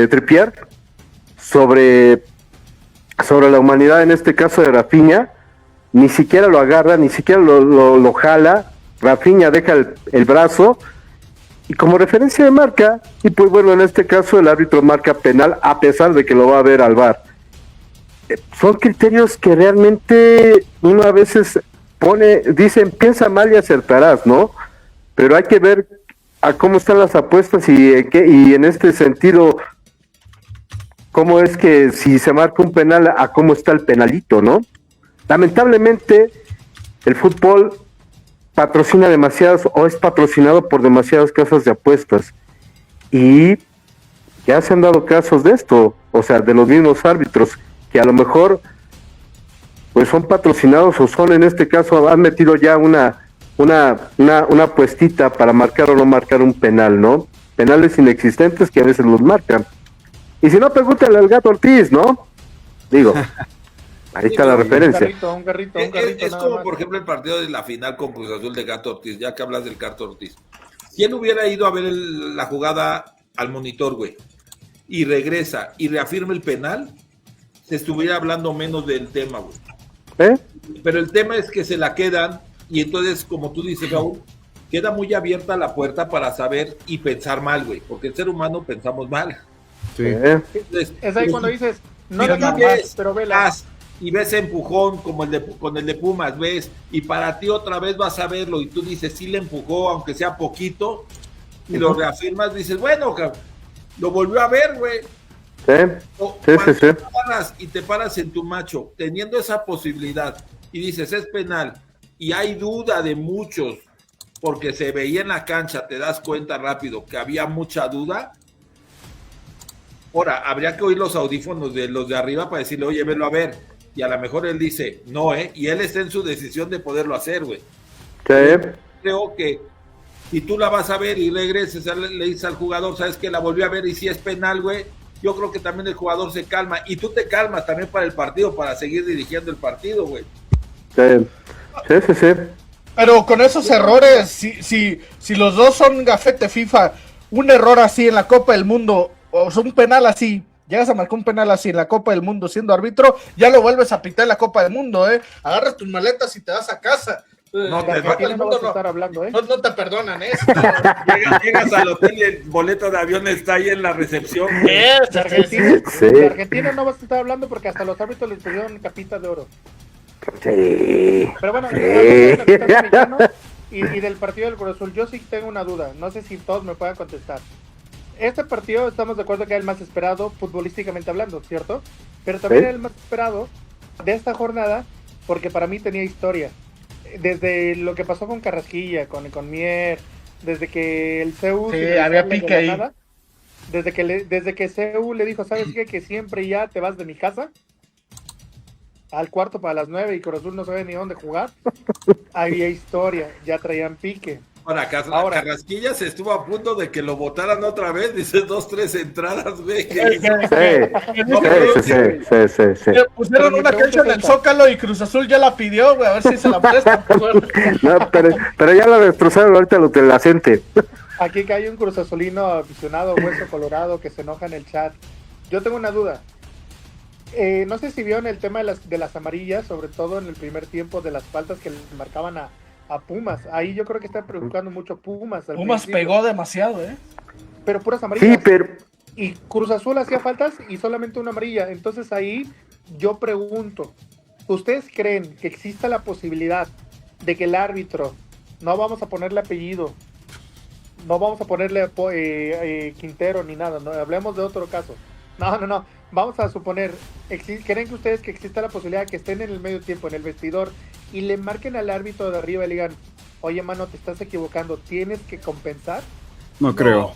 Trippier, sobre sobre la humanidad, en este caso de Rafinha, ni siquiera lo agarra, ni siquiera lo jala. Rafinha deja el brazo y como referencia de marca, y pues bueno, en este caso el árbitro marca penal a pesar de que lo va a ver al VAR. Son criterios que realmente uno a veces dicen, piensa mal y acertarás, ¿no? Pero hay que ver a cómo están las apuestas y en este sentido, cómo es que si se marca un penal, a cómo está el penalito, ¿no? Lamentablemente, el fútbol patrocina demasiadas o es patrocinado por demasiadas casas de apuestas y ya se han dado casos de esto, o sea, de los mismos árbitros que a lo mejor pues son patrocinados o son, en este caso, han metido ya una apuestita para marcar o no marcar un penal, ¿no? Penales inexistentes que a veces los marcan. Y si no, pregúntale al Gato Ortiz, ¿no? Digo, ahí está la referencia. Un garrito, es como, por ejemplo, el partido de la final con Cruz Azul de Gato Ortiz, ya que hablas del Gato Ortiz. Si él hubiera ido a ver la jugada al monitor, güey, y regresa y reafirma el penal, se estuviera hablando menos del tema, güey. Pero el tema es que se la quedan y entonces, como tú dices, Raúl, queda muy abierta la puerta para saber y pensar mal, güey, porque el ser humano pensamos mal. Sí. Entonces, es ahí cuando dices, no le ves, pero vela. Y ves empujón como con el de Pumas, ves, y para ti otra vez vas a verlo y tú dices, sí le empujó, aunque sea poquito, y lo reafirmas, dices, bueno, lo volvió a ver, güey. Sí. Y te paras en tu macho, teniendo esa posibilidad, y dices, es penal, y hay duda de muchos, porque se veía en la cancha, te das cuenta rápido que había mucha duda. Ahora, habría que oír los audífonos de los de arriba para decirle, oye, velo a ver, y a lo mejor él dice, no, y él está en su decisión de poderlo hacer, güey. Creo que si tú la vas a ver y regreses, le dices al jugador, sabes que la volvió a ver y si es penal, güey, yo creo que también el jugador se calma, y tú te calmas también para el partido, para seguir dirigiendo el partido, güey. Sí. Pero con esos errores, si los dos son gafete FIFA, un error así en la Copa del Mundo, o sea, un penal así, llegas a marcar un penal así en la Copa del Mundo siendo árbitro, ya lo vuelves a pitar en la Copa del Mundo, agarras tus maletas y te vas a casa. No te estar hablando, no te perdonan eso. Llegas al hotel y el boleto de avión está ahí en la recepción. De Argentina no vas a estar hablando porque hasta los árbitros les pusieron capita de oro. Sí. Pero bueno, y del partido del Cruz Azul, yo sí tengo una duda, no sé si todos me puedan contestar. Este partido estamos de acuerdo que era el más esperado futbolísticamente hablando, ¿cierto? Pero también era el más esperado de esta jornada porque para mí tenía historia. Desde lo que pasó con Carrasquilla, con Mier, desde que el CU había pique ahí. Nada, desde que CU le dijo, ¿sabes qué? Que siempre ya te vas de mi casa al cuarto para las 9 y Cruz Azul no sabe ni dónde jugar. Había historia, ya traían pique. Ahora, Carrasquilla se estuvo a punto de que lo votaran otra vez, dice 2-3 entradas, güey. Sí. Pusieron una cancha en el Zócalo y Cruz Azul ya la pidió, güey, a ver si se la prestan. No, pero ya la destrozaron ahorita los de la gente. Aquí que hay un Cruz Azulino aficionado, hueso colorado, que se enoja en el chat. Yo tengo una duda. No sé si vieron el tema de las amarillas, sobre todo en el primer tiempo, de las faltas que le marcaban a Pumas. Ahí yo creo que está preocupando mucho Pumas. Pumas pegó demasiado, pero puras amarillas. Sí, pero... Y Cruz Azul hacía faltas y solamente una amarilla. Entonces ahí yo pregunto, ¿ustedes creen que exista la posibilidad de que el árbitro, no vamos a ponerle apellido, no vamos a ponerle Quintero ni nada, no hablemos de otro caso, no, vamos a suponer, ¿creen que ustedes que exista la posibilidad de que estén en el medio tiempo, en el vestidor, y le marquen al árbitro de arriba y le digan, oye, mano, te estás equivocando, tienes que compensar? No creo.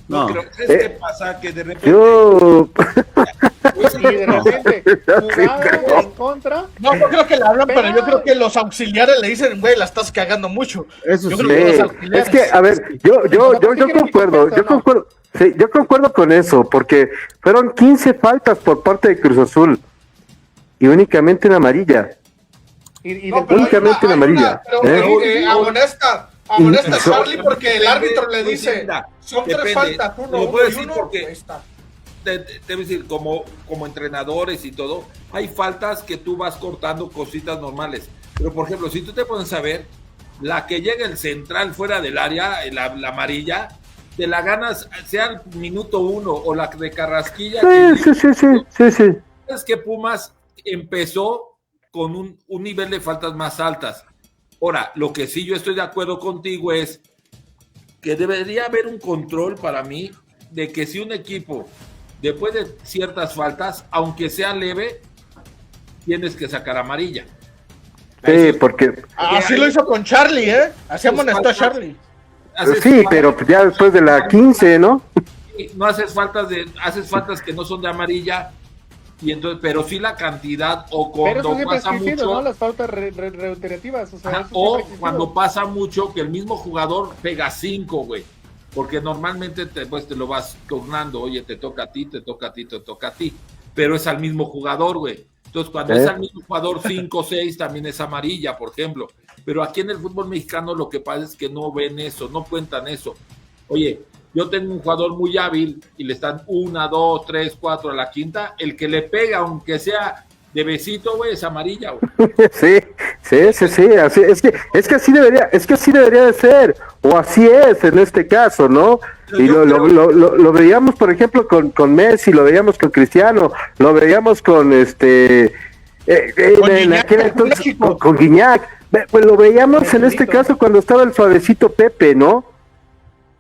No. ¿Qué pasa? Que de repente... Y de repente, jugada en contra... No creo que le hablan, pero yo creo que los auxiliares le dicen, güey, la estás cagando mucho. Eso yo sí. creo que los auxiliares... Es que, a ver, yo concuerdo con eso, porque fueron 15 faltas por parte de Cruz Azul y únicamente una amarilla. Únicamente una amarilla. Amonesta Charlie porque el árbitro le dice, son 3 faltas, uno y uno, ahí está. te voy a decir, como entrenadores y todo, hay faltas que tú vas cortando cositas normales. Pero, por ejemplo, si tú te pones a ver, la que llega el central fuera del área, la amarilla, te la ganas, sea el minuto 1 o la de Carrasquilla. Sí. Es que Pumas empezó con un nivel de faltas más altas. Ahora, lo que sí yo estoy de acuerdo contigo es que debería haber un control para mí de que si un equipo, después de ciertas faltas, aunque sea leve, tienes que sacar amarilla. Sí, porque... Así lo hizo con Charlie, ¿eh? Así amonestó a Charlie. Sí, pero ya después de la 15, ¿no? No haces faltas que no son de amarilla, y entonces, pero sí la cantidad, o cuando pasa mucho, ¿no? Las faltas reiterativas, o sea, o cuando pasa mucho que el mismo jugador pega 5, güey, porque normalmente te lo vas turnando, oye, te toca a ti, te toca a ti, te toca a ti, pero es al mismo jugador, güey. Entonces, cuando es al mismo jugador 5 o 6, también es amarilla, por ejemplo. Pero aquí en el fútbol mexicano lo que pasa es que no ven eso, no cuentan eso. Oye, yo tengo un jugador muy hábil y le están 1, 2, 3, 4 a la quinta. El que le pega, aunque sea de besito, güey, es amarilla, güey. Sí, así, es que así debería de ser, o así es en este caso, ¿no? Y lo veíamos, por ejemplo, con Messi, lo veíamos con Cristiano, lo veíamos con en aquel entonces con Guiñac, pues lo veíamos en este caso cuando estaba el suavecito Pepe, ¿no?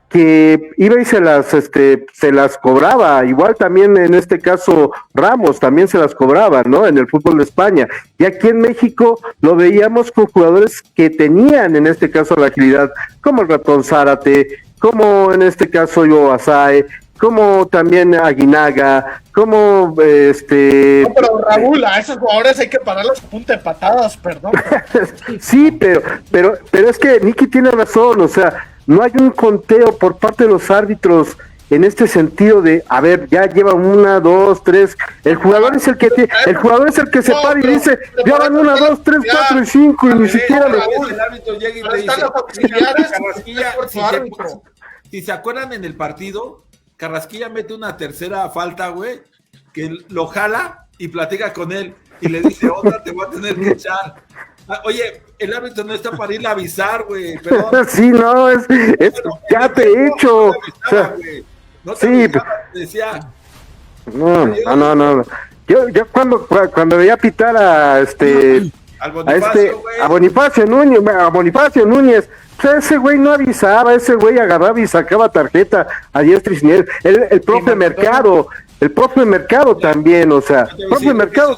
Que iba y se las cobraba, igual también en este caso Ramos también se las cobraba, ¿no? En el fútbol de España, y aquí en México lo veíamos con jugadores que tenían en este caso la agilidad, como el Ratón Zárate, como en este caso Ivo Asai, como también Aguinaga, como No, pero Raúl, a esos jugadores hay que pararlos a punta de patadas, perdón. Sí, pero es que Nicky tiene razón, o sea, no hay un conteo por parte de los árbitros en este sentido de, a ver, ya lleva 1, 2, 3, el jugador es el que se para y dice, ya van 1, 2, 3, 4 y 5 y ni siquiera el árbitro llega y te dice, Carrasquilla, si se acuerdan en el partido, Carrasquilla mete una tercera falta, güey, que lo jala y platica con él y le dice, otra te voy a tener que echar. Oye, el árbitro no está para ir a avisar, güey, perdón. Sí, no, es bueno, ya te he hecho. No te avisaba, decía. No. Yo cuando veía pitar a Bonifacio Núñez, o sea, ese güey no avisaba, ese güey agarraba y sacaba tarjeta a diestra y siniestra. El profe Mercado también, o sea, profe Mercado.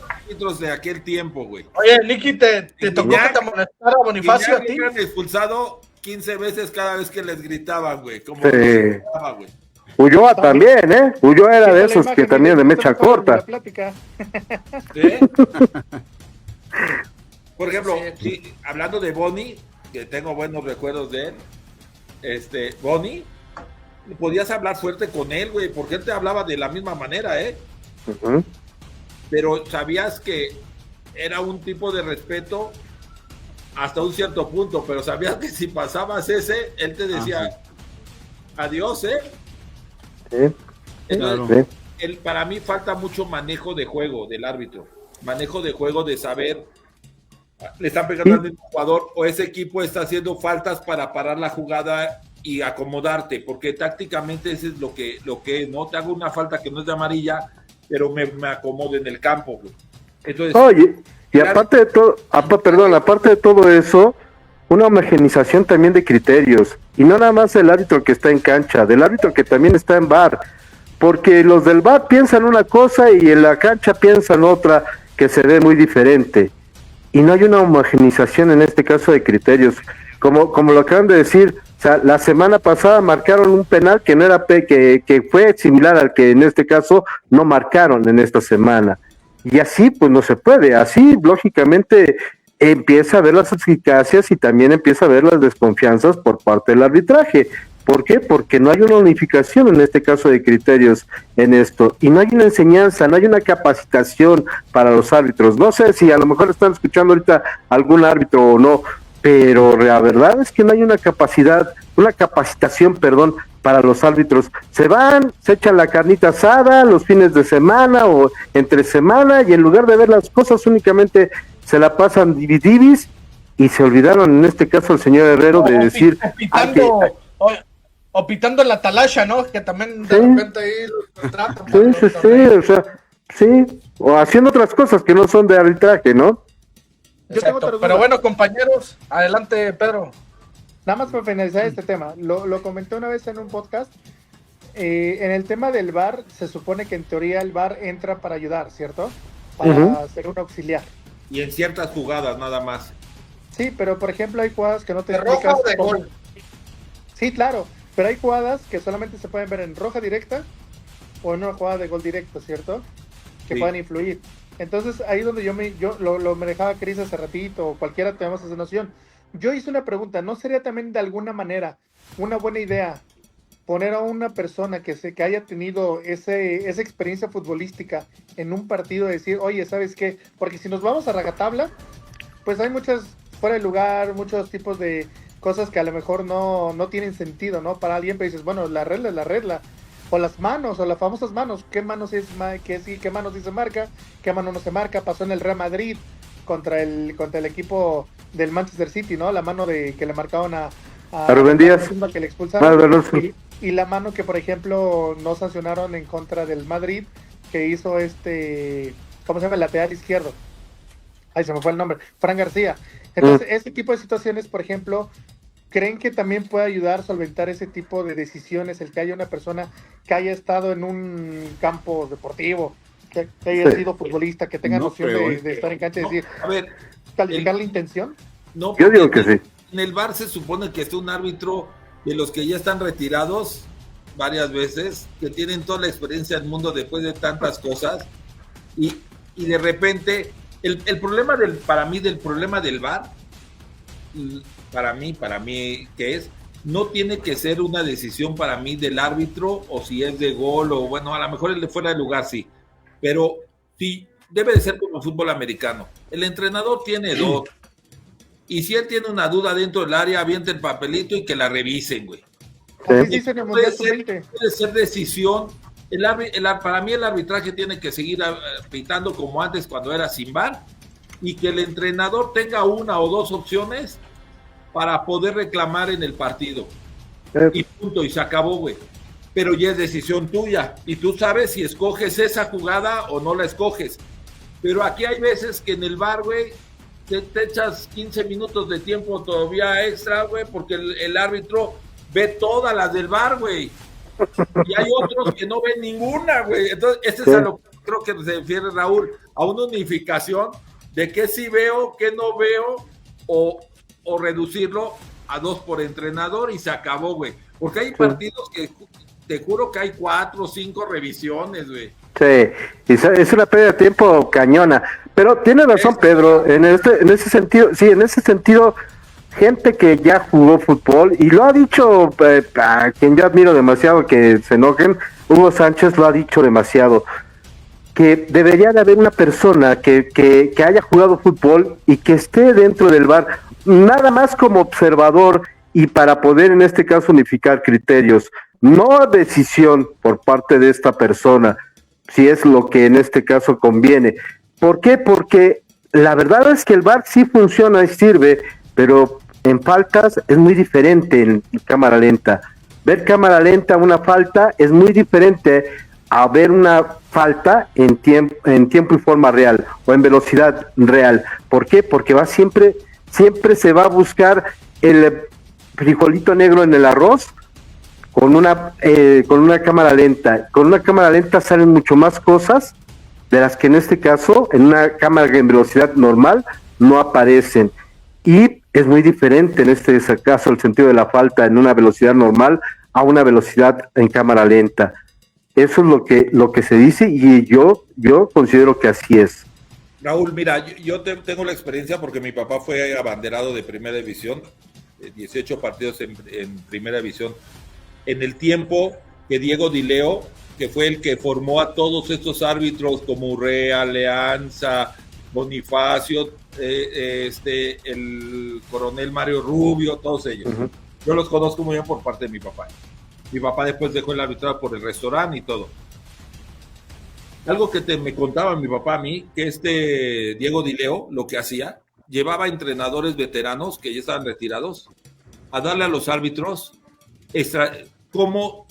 De aquel tiempo, güey. Oye, Nicky, ¿te tocó que te amonestara a Bonifacio a ti? Expulsado 15 veces cada vez que les gritaban, güey. Como sí. Gritaba, güey. Ulloa también, ¿eh? Ulloa era de esos que también de mecha corta. ¿Sí? Por ejemplo, sí, hablando de Boni, que tengo buenos recuerdos de él, Boni, podías hablar fuerte con él, güey, porque él te hablaba de la misma manera, ¿eh? Uh-huh. Pero sabías que era un tipo de respeto hasta un cierto punto, pero sabías que si pasabas ese, él te decía adiós, ¿eh? Sí. Entonces, para mí falta mucho manejo de juego del árbitro, manejo de juego de saber, le están pegando al mismo jugador o ese equipo está haciendo faltas para parar la jugada y acomodarte, porque tácticamente eso es lo que no te hago una falta que no es de amarilla, pero me acomodo en el campo, güey. Entonces, oye, y aparte de todo, aparte de todo eso, una homogenización también de criterios, y no nada más del árbitro que está en cancha, del árbitro que también está en VAR, porque los del VAR piensan una cosa y en la cancha piensan otra que se ve muy diferente, y no hay una homogenización en este caso de criterios, como lo acaban de decir. O sea, la semana pasada marcaron un penal que no era que fue similar al que en este caso no marcaron en esta semana. Y así pues no se puede. Así lógicamente empieza a ver las eficacias y también empieza a ver las desconfianzas por parte del arbitraje. ¿Por qué? Porque no hay una unificación en este caso de criterios en esto. Y no hay una enseñanza, no hay una capacitación para los árbitros. No sé si a lo mejor están escuchando ahorita algún árbitro o no, pero la verdad es que no hay una capacitación, perdón, para los árbitros. Se van, se echan la carnita asada los fines de semana o entre semana, y en lugar de ver las cosas únicamente se la pasan divididis, y se olvidaron en este caso el señor Herrero de decir o pitando en la talasha, ¿no? Que también de Sí. repente ahí los tratan. o sea, sí, o haciendo otras cosas que no son de arbitraje, ¿no? Yo tengo otra Exacto. duda. Pero bueno, compañeros, adelante, Pedro. Nada más para finalizar este tema, lo comenté una vez en un podcast. En el tema del VAR, se supone que en teoría el VAR entra para ayudar, ¿cierto? Para ser un auxiliar. Y en ciertas jugadas nada más. Sí, pero por ejemplo hay jugadas que no te ¿De roja o de cómo- gol? Sí, claro, pero hay jugadas que solamente se pueden ver en roja directa o en una jugada de gol directo, ¿cierto? Que Sí. pueden influir. Entonces ahí es donde yo lo manejaba Cris hace ratito, o cualquiera tenemos esa noción. Yo hice una pregunta, ¿no sería también de alguna manera una buena idea poner a una persona que haya tenido esa experiencia futbolística en un partido, decir, oye, ¿sabes qué? Porque si nos vamos a rajatabla, pues hay muchas fuera de lugar, muchos tipos de cosas que a lo mejor no tienen sentido, ¿no? Para alguien, pero dices, bueno, la regla es la regla. O las manos, o las famosas manos. ¿Qué manos qué manos sí se marca? ¿Qué mano no se marca? Pasó en el Real Madrid contra el equipo del Manchester City, ¿no? La mano que le marcaron a Rubén Díaz. que le expulsaron. Alonso. Y la mano que, por ejemplo, no sancionaron en contra del Madrid, que hizo ¿cómo se llama? El lateral izquierdo. Ay, se me fue el nombre. Fran García. Entonces, ese tipo de situaciones, por ejemplo, ¿creen que también puede ayudar a solventar ese tipo de decisiones el que haya una persona que haya estado en un campo deportivo, que haya sido futbolista, que tenga No noción creo, de estar en cancha y decir, A ver, calificar la intención? no, Yo digo porque que sí. En el VAR se supone que está un árbitro de los que ya están retirados varias veces, que tienen toda la experiencia del mundo después de tantas cosas, y de repente, el problema para mí del problema del VAR, para mí, que es, no tiene que ser una decisión para mí del árbitro, o si es de gol, o bueno, a lo mejor el de fuera de lugar sí, pero sí, debe de ser como el fútbol americano. El entrenador tiene dos, y si él tiene una duda dentro del área, avienta el papelito y que la revisen, güey. Así se dice en el Puede Mundial Sub-20. ser decisión. Para mí el arbitraje tiene que seguir pitando como antes cuando era sin VAR, y que el entrenador tenga una o dos opciones para poder reclamar en el partido. Y punto, y se acabó, güey. Pero ya es decisión tuya, y tú sabes si escoges esa jugada o no la escoges. Pero aquí hay veces que en el VAR, güey, te echas 15 minutos de tiempo todavía extra, güey, porque el árbitro ve todas las del VAR, güey. Y hay otros que no ven ninguna, güey. Entonces, es a lo que creo que se refiere Raúl, a una unificación de qué sí veo, qué no veo, o reducirlo a 2 por entrenador y se acabó, güey. Porque hay partidos que te juro que hay 4 o 5 revisiones, güey. Sí, y es una pérdida de tiempo cañona. Pero tiene razón Pedro, en ese sentido, gente que ya jugó fútbol, y lo ha dicho a quien yo admiro demasiado, que se enojen, Hugo Sánchez lo ha dicho demasiado, que debería de haber una persona que haya jugado fútbol y que esté dentro del VAR, nada más como observador, y para poder en este caso unificar criterios, no decisión por parte de esta persona, si es lo que en este caso conviene. ¿Por qué? Porque la verdad es que el VAR sí funciona y sirve, pero en faltas es muy diferente en cámara lenta. Ver cámara lenta una falta es muy diferente a ver una falta en tiempo y forma real, o en velocidad real. ¿Por qué? Porque siempre se va a buscar el frijolito negro en el arroz con una cámara lenta. Con una cámara lenta salen mucho más cosas de las que en este caso, en una cámara en velocidad normal, no aparecen. Y es muy diferente en este caso el sentido de la falta en una velocidad normal a una velocidad en cámara lenta. Eso es lo que se dice, y yo considero que así es. Raúl, mira, yo tengo la experiencia porque mi papá fue abanderado de Primera División, 18 partidos en Primera División, en el tiempo que Diego Dileo, que fue el que formó a todos estos árbitros como Urrea, Alianza, Bonifacio, el coronel Mario Rubio, todos ellos. Ujú. Yo los conozco muy bien por parte de mi papá. Mi papá después dejó el arbitrado por el restaurante y todo. Algo que me contaba mi papá a mí, que Diego Dileo, lo que hacía, llevaba entrenadores veteranos que ya estaban retirados a darle a los árbitros cómo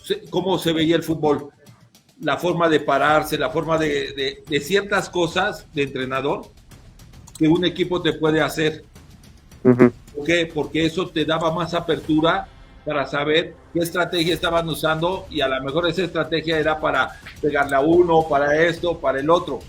se veía el fútbol, la forma de pararse, la forma de ciertas cosas de entrenador que un equipo te puede hacer. Ujú. ¿Por qué? Porque eso te daba más apertura para saber qué estrategia estaban usando, y a lo mejor esa estrategia era para pegarle a uno, para esto, para el otro.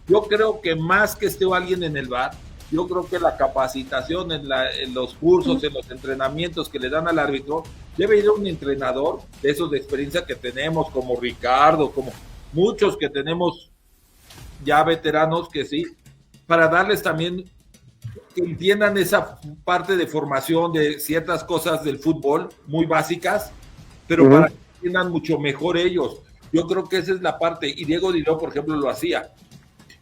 Yo creo que más que esté alguien en el VAR, yo creo que la capacitación en los cursos, en los entrenamientos que le dan al árbitro, debe ir un entrenador de esos de experiencia que tenemos, como Ricardo, como muchos que tenemos ya veteranos, que sí, para darles también que entiendan esa parte de formación de ciertas cosas del fútbol muy básicas, pero Ujú. para que entiendan mucho mejor ellos. Yo creo que esa es la parte, y Diego Diló, por ejemplo, lo hacía,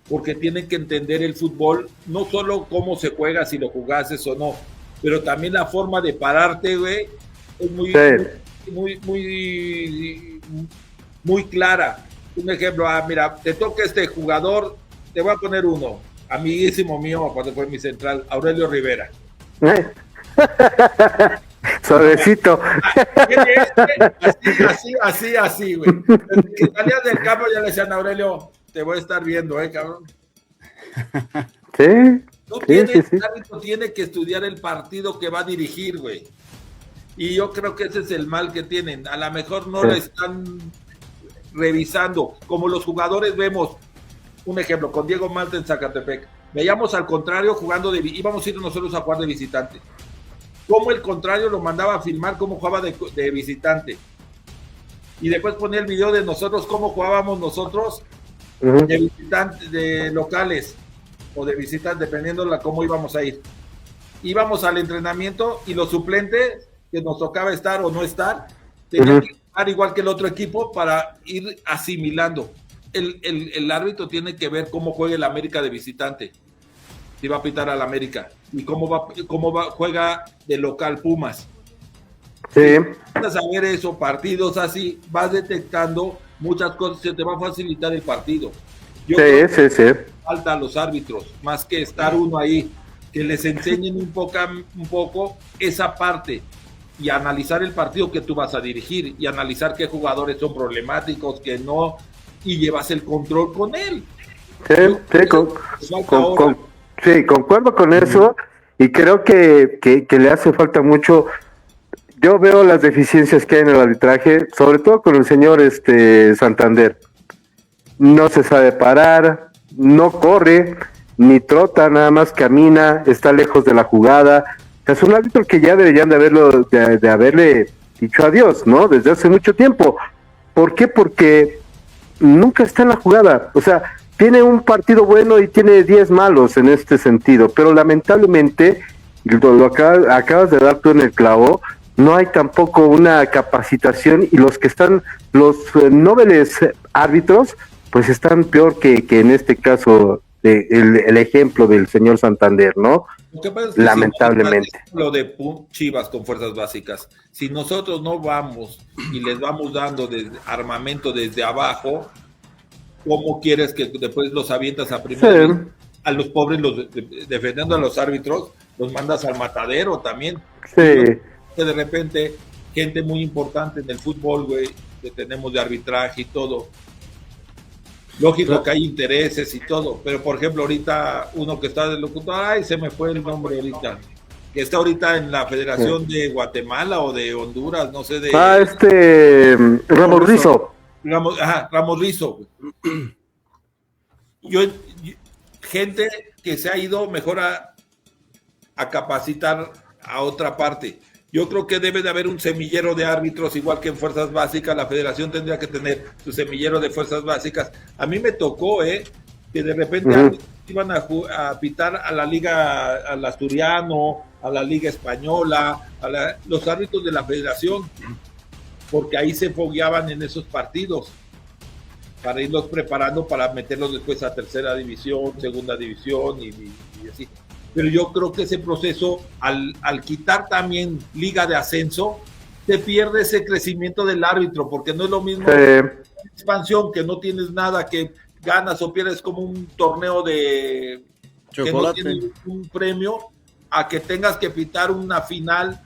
porque tienen que entender el fútbol, no solo cómo se juega, si lo jugases o no, pero también la forma de pararte, güey, es muy clara. Un ejemplo, mira, te toca este jugador, te voy a poner uno, amiguísimo mío, cuando fue mi central, Aurelio Rivera. Suavecito. Así, güey. Desde que salías del campo ya le decían a Aurelio, te voy a estar viendo, cabrón. Sí. El árbitro tiene que estudiar el partido que va a dirigir, güey. Y yo creo que ese es el mal que tienen. A lo mejor no lo están revisando. Como los jugadores vemos, un ejemplo, con Diego Malta en Zacatepec. Veíamos al contrario jugando íbamos a ir nosotros a jugar de visitante. Cómo el contrario lo mandaba a filmar cómo jugaba de visitante. Y después ponía el video de nosotros, cómo jugábamos nosotros de visitantes, de locales o de visitantes, dependiendo de cómo íbamos a ir. Íbamos al entrenamiento y los suplentes que nos tocaba estar o no estar, tenían que estar igual que el otro equipo para ir asimilando. El árbitro tiene que ver cómo juega el América de visitante, si va a pitar al América, y cómo juega de local Pumas. Sí. Vas a ver eso, partidos así, vas detectando muchas cosas, se te va a facilitar el partido. Yo creo que Sí. falta a los árbitros, más que estar uno ahí, que les enseñen un poco esa parte y analizar el partido que tú vas a dirigir y analizar qué jugadores son problemáticos, que no, y llevas el control con él. Sí, concuerdo con eso, y creo que le hace falta mucho. Yo veo las deficiencias que hay en el arbitraje, sobre todo con el señor Santander. No se sabe parar, no corre, ni trota, nada más camina, está lejos de la jugada. Es un árbitro que ya deberían de haberle dicho adiós, ¿no? Desde hace mucho tiempo. ¿Por qué? Porque nunca está en la jugada. O sea, tiene un partido bueno y tiene 10 malos en este sentido, pero lamentablemente, lo acabas de dar tú en el clavo, no hay tampoco una capacitación, y los nobles árbitros, pues están peor que en este caso el ejemplo del señor Santander, ¿no? Lo que pasa es que lamentablemente. Si lo de Chivas con fuerzas básicas, si nosotros no vamos y les vamos dando armamento desde abajo, ¿cómo quieres que después los avientas a primera? Sí. A los pobres, defendiendo a los árbitros, los mandas al matadero también. Sí. Que de repente, gente muy importante en el fútbol, güey, que tenemos de arbitraje y todo. Lógico que hay intereses y todo, pero por ejemplo, ahorita uno que está de locutor, ay, se me fue el nombre ahorita, que está ahorita en la Federación de Guatemala o de Honduras, no sé, Ramos Rizo. Ramos Rizo. Gente que se ha ido mejor a capacitar a otra parte. Yo creo que debe de haber un semillero de árbitros, igual que en Fuerzas Básicas. La federación tendría que tener su semillero de Fuerzas Básicas. A mí me tocó, que de repente iban a pitar a la Liga, al Asturiano, a la Liga Española, los árbitros de la federación, porque ahí se fogueaban en esos partidos. para irlos preparando para meterlos después a tercera división, segunda división y así. Pero yo creo que ese proceso, al quitar también liga de ascenso, se pierde ese crecimiento del árbitro, porque no es lo mismo expansión, que no tienes nada, que ganas o pierdes como un torneo de chocolate, que no tiene un premio, a que tengas que pitar una final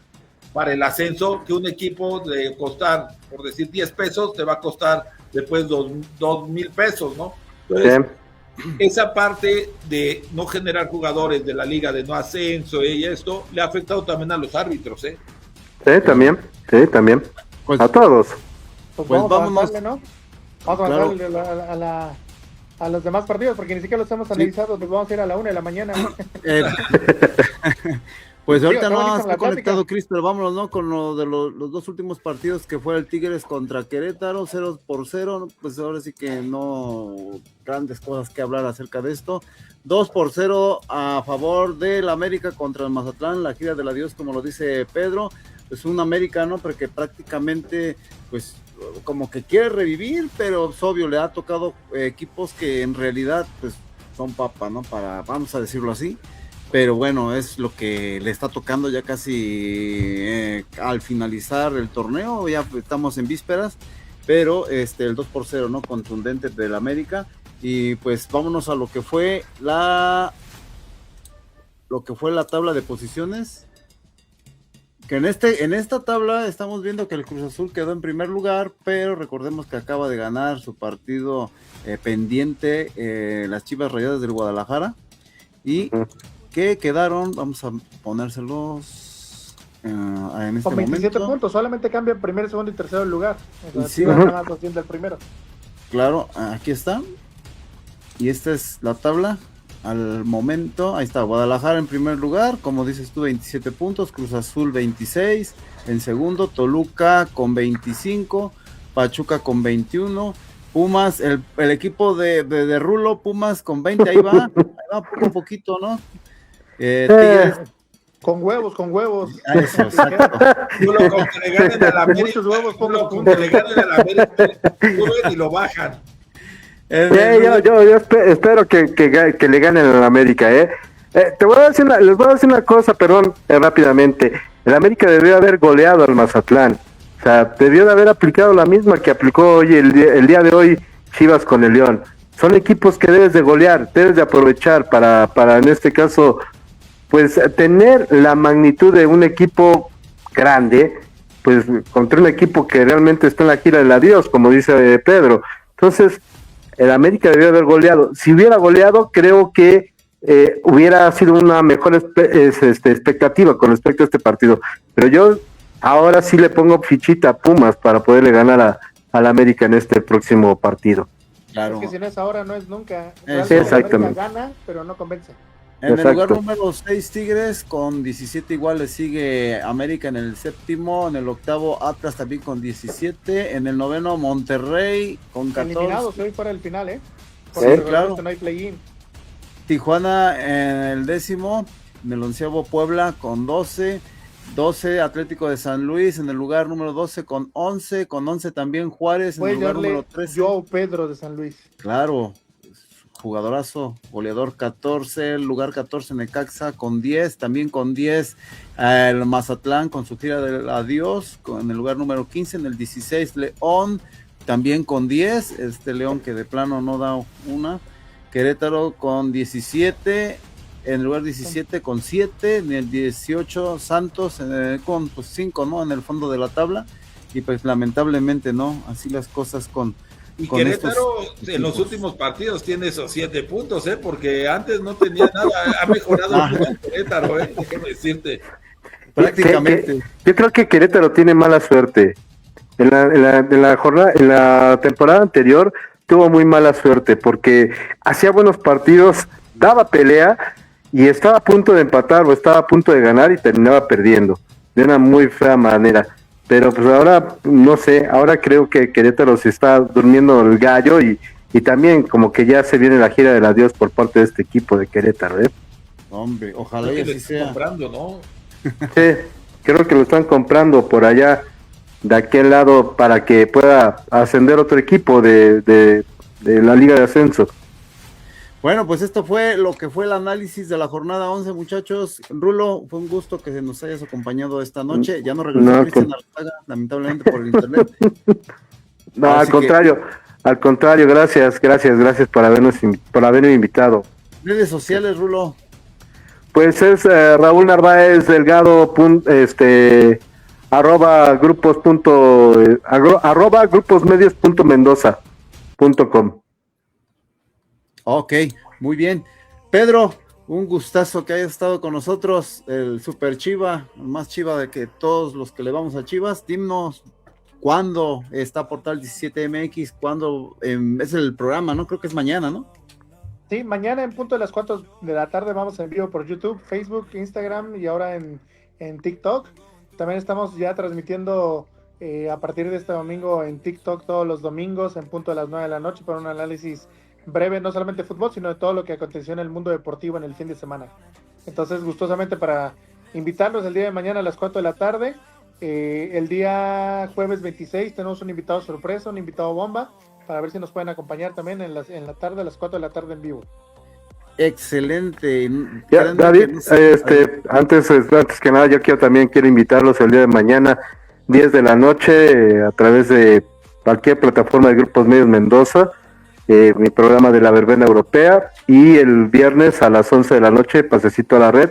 para el ascenso, que un equipo de costar, por decir 10 pesos, te va a costar después 2,000 pesos, ¿no? Entonces, esa parte de no generar jugadores de la liga, de no ascenso y esto, le ha afectado también a los árbitros, ¿eh? Sí, también. Pues, a todos. Pues vamos a avanzarle, ¿no? Vamos a avanzarle a los demás partidos, porque ni siquiera los hemos analizado, nos vamos a ir a la 1 de la mañana. Pues ahorita no está conectado, Cris, pero vámonos, ¿no? Con lo de los dos últimos partidos, que fue el Tigres contra Querétaro, 0-0, pues ahora sí que no grandes cosas que hablar acerca de esto. 2-0 a favor del América contra el Mazatlán, la gira del adiós, como lo dice Pedro. Es un América, ¿no? Porque prácticamente, pues, como que quiere revivir, pero es obvio, le ha tocado equipos que en realidad, pues, son papa, ¿no? Vamos a decirlo así. Pero bueno, es lo que le está tocando ya casi al finalizar el torneo, ya estamos en vísperas, pero el 2-0, ¿no? Contundente del América. Y pues vámonos a lo que fue la tabla de posiciones. Que en esta tabla estamos viendo que el Cruz Azul quedó en primer lugar, pero recordemos que acaba de ganar su partido pendiente las Chivas Rayadas del Guadalajara, y que quedaron, vamos a ponérselos en este con 27 momento. puntos, solamente cambian primer, segundo y tercer lugar. O sea, sí, nada más el primero. Claro, aquí está. Y esta es la tabla al momento. Ahí está, Guadalajara en primer lugar, como dices tú, 27 puntos, Cruz Azul 26, en segundo, Toluca con 25, Pachuca con 21, Pumas, el equipo de Rulo, Pumas con 20, ahí va poco a poquito, ¿no? Tigres. Con huevos. Eso, exacto. Con que le ganen a la América, muchos huevos, con que le ganen a la América, suben y lo bajan. Yo espero que le ganen a la América, les voy a decir una cosa, perdón, rápidamente. El América debió haber goleado al Mazatlán. O sea, debió de haber aplicado la misma que aplicó hoy el día de hoy Chivas con el León. Son equipos que debes de golear, debes de aprovechar para en este caso, pues tener la magnitud de un equipo grande, pues contra un equipo que realmente está en la gira del adiós, como dice Pedro. Entonces, el América debió haber goleado. Si hubiera goleado, creo que hubiera sido una mejor expectativa con respecto a este partido. Pero yo ahora sí le pongo fichita a Pumas para poderle ganar a la América en este próximo partido. Claro. Es que si no es ahora, no es nunca. Sí, exactamente. Gana, pero no convence. En el lugar número 6 Tigres con 17 iguales, sigue América en el séptimo, en el octavo Atlas también con 17, en el noveno Monterrey con 14. Eliminados hoy fuera del final, Porque claro. No hay play-in. Tijuana en el décimo, en el onceavo Puebla con 12 Atlético de San Luis en el lugar número 12 con 11 también Juárez en el lugar número 13. Joao Pedro de San Luis. Claro, jugadorazo, goleador 14, el lugar 14 Necaxa con 10, también con 10 el Mazatlán con su gira del adiós, en el lugar número 15, en el 16 León, también con 10, León que de plano no da una, Querétaro con 17, en el lugar 17 con 7, en el 18 Santos con pues 5, ¿no? En el fondo de la tabla, y pues lamentablemente no, así las cosas con Querétaro en los últimos partidos tiene esos 7 puntos, porque antes no tenía nada, ha mejorado el Querétaro, déjame decirte. Prácticamente. Yo creo que Querétaro tiene mala suerte. En la temporada anterior tuvo muy mala suerte porque hacía buenos partidos, daba pelea y estaba a punto de empatar o estaba a punto de ganar y terminaba perdiendo de una muy fea manera. Pero pues ahora, no sé, ahora creo que Querétaro se está durmiendo el gallo y también como que ya se viene la gira del adiós por parte de este equipo de Querétaro, Hombre, ojalá y así sea. Comprando, ¿no? Sí, creo que lo están comprando por allá, de aquel lado, para que pueda ascender otro equipo de de la Liga de Ascenso. Bueno, pues esto fue lo que fue el análisis de la jornada 11, muchachos. Rulo, fue un gusto que nos hayas acompañado esta noche. Ya no regresó Cristian Arzaga, lamentablemente por el internet. No, al contrario, gracias por haberme invitado. Redes sociales, Rulo. Pues es Raúl Narváez Delgado, @grupos gruposmedios.mendoza.com. Ok, muy bien. Pedro, un gustazo que hayas estado con nosotros, el super Chiva, más Chiva de que todos los que le vamos a Chivas. Dinos cuándo está Portal 17MX, cuándo es el programa, ¿no? Creo que es mañana, ¿no? Sí, mañana en punto de las 4 de la tarde vamos en vivo por YouTube, Facebook, Instagram y ahora en TikTok. También estamos ya transmitiendo a partir de este domingo en TikTok todos los domingos en punto de las 9 de la noche para un análisis breve, no solamente de fútbol, sino de todo lo que aconteció en el mundo deportivo en el fin de semana. Entonces, gustosamente para invitarlos el día de mañana a las 4 de la tarde. El día jueves 26 tenemos un invitado sorpresa, un invitado bomba, para ver si nos pueden acompañar también en la tarde, a las 4 de la tarde en vivo. Excelente. Ya, David, antes que nada, yo quiero invitarlos el día de mañana, 10 de la noche, a través de cualquier plataforma de Grupos Medios Mendoza, mi programa de la verbena europea, y el viernes a las 11 de la noche, Pasecito a la Red,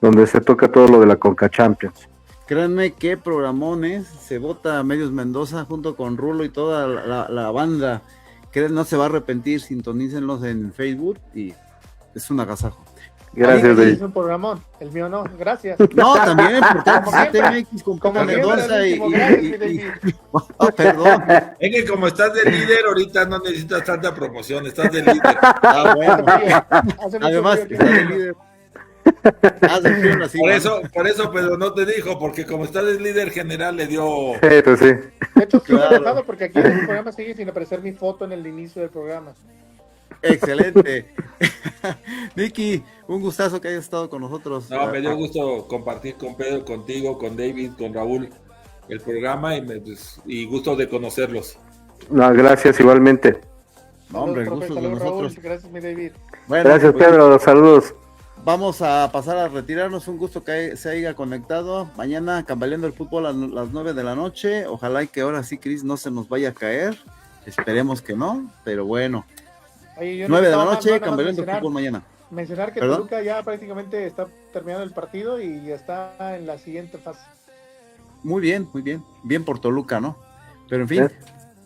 donde se toca todo lo de la Conca Champions. Créanme qué programones, se vota Medios Mendoza junto con Rulo y toda la banda. No se va a arrepentir, sintonícenlos en Facebook y es un agasajo. Gracias, David. Es un programón, el mío no, gracias. No, también por tanto CTMX con Mendoza perdón. Es que como estás de líder, ahorita no necesitas tanta promoción, estás de líder. Bueno. Además, estás de líder. Por eso, pero no te dijo, porque como estás de líder general, le dio. Pues sí. De hecho, estoy enojado porque aquí en el programa sigue sin aparecer mi foto en el inicio del programa. Excelente. Nicky, un gustazo que hayas estado con nosotros. No, me dio gusto compartir con Pedro, contigo, con David, con Raúl el programa y gusto de conocerlos. No, gracias igualmente. No, hombre, el gusto de nosotros. Raúl, gracias, mi David. Bueno, gracias, Pedro, saludos. Vamos a pasar a retirarnos, un gusto que se haya conectado. Mañana Cambaleando el Fútbol a las 9 de la noche. Ojalá y que ahora sí, Cris, no se nos vaya a caer. Esperemos que no, pero bueno. Oye, 9 de la noche, Cambaleando el Fútbol mañana. Mencionar que Toluca ya prácticamente está terminando el partido y está en la siguiente fase. Muy bien, bien por Toluca, ¿no? Pero en fin,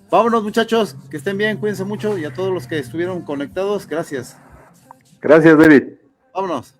vámonos muchachos, que estén bien, cuídense mucho y a todos los que estuvieron conectados, gracias. Gracias, David. Vámonos.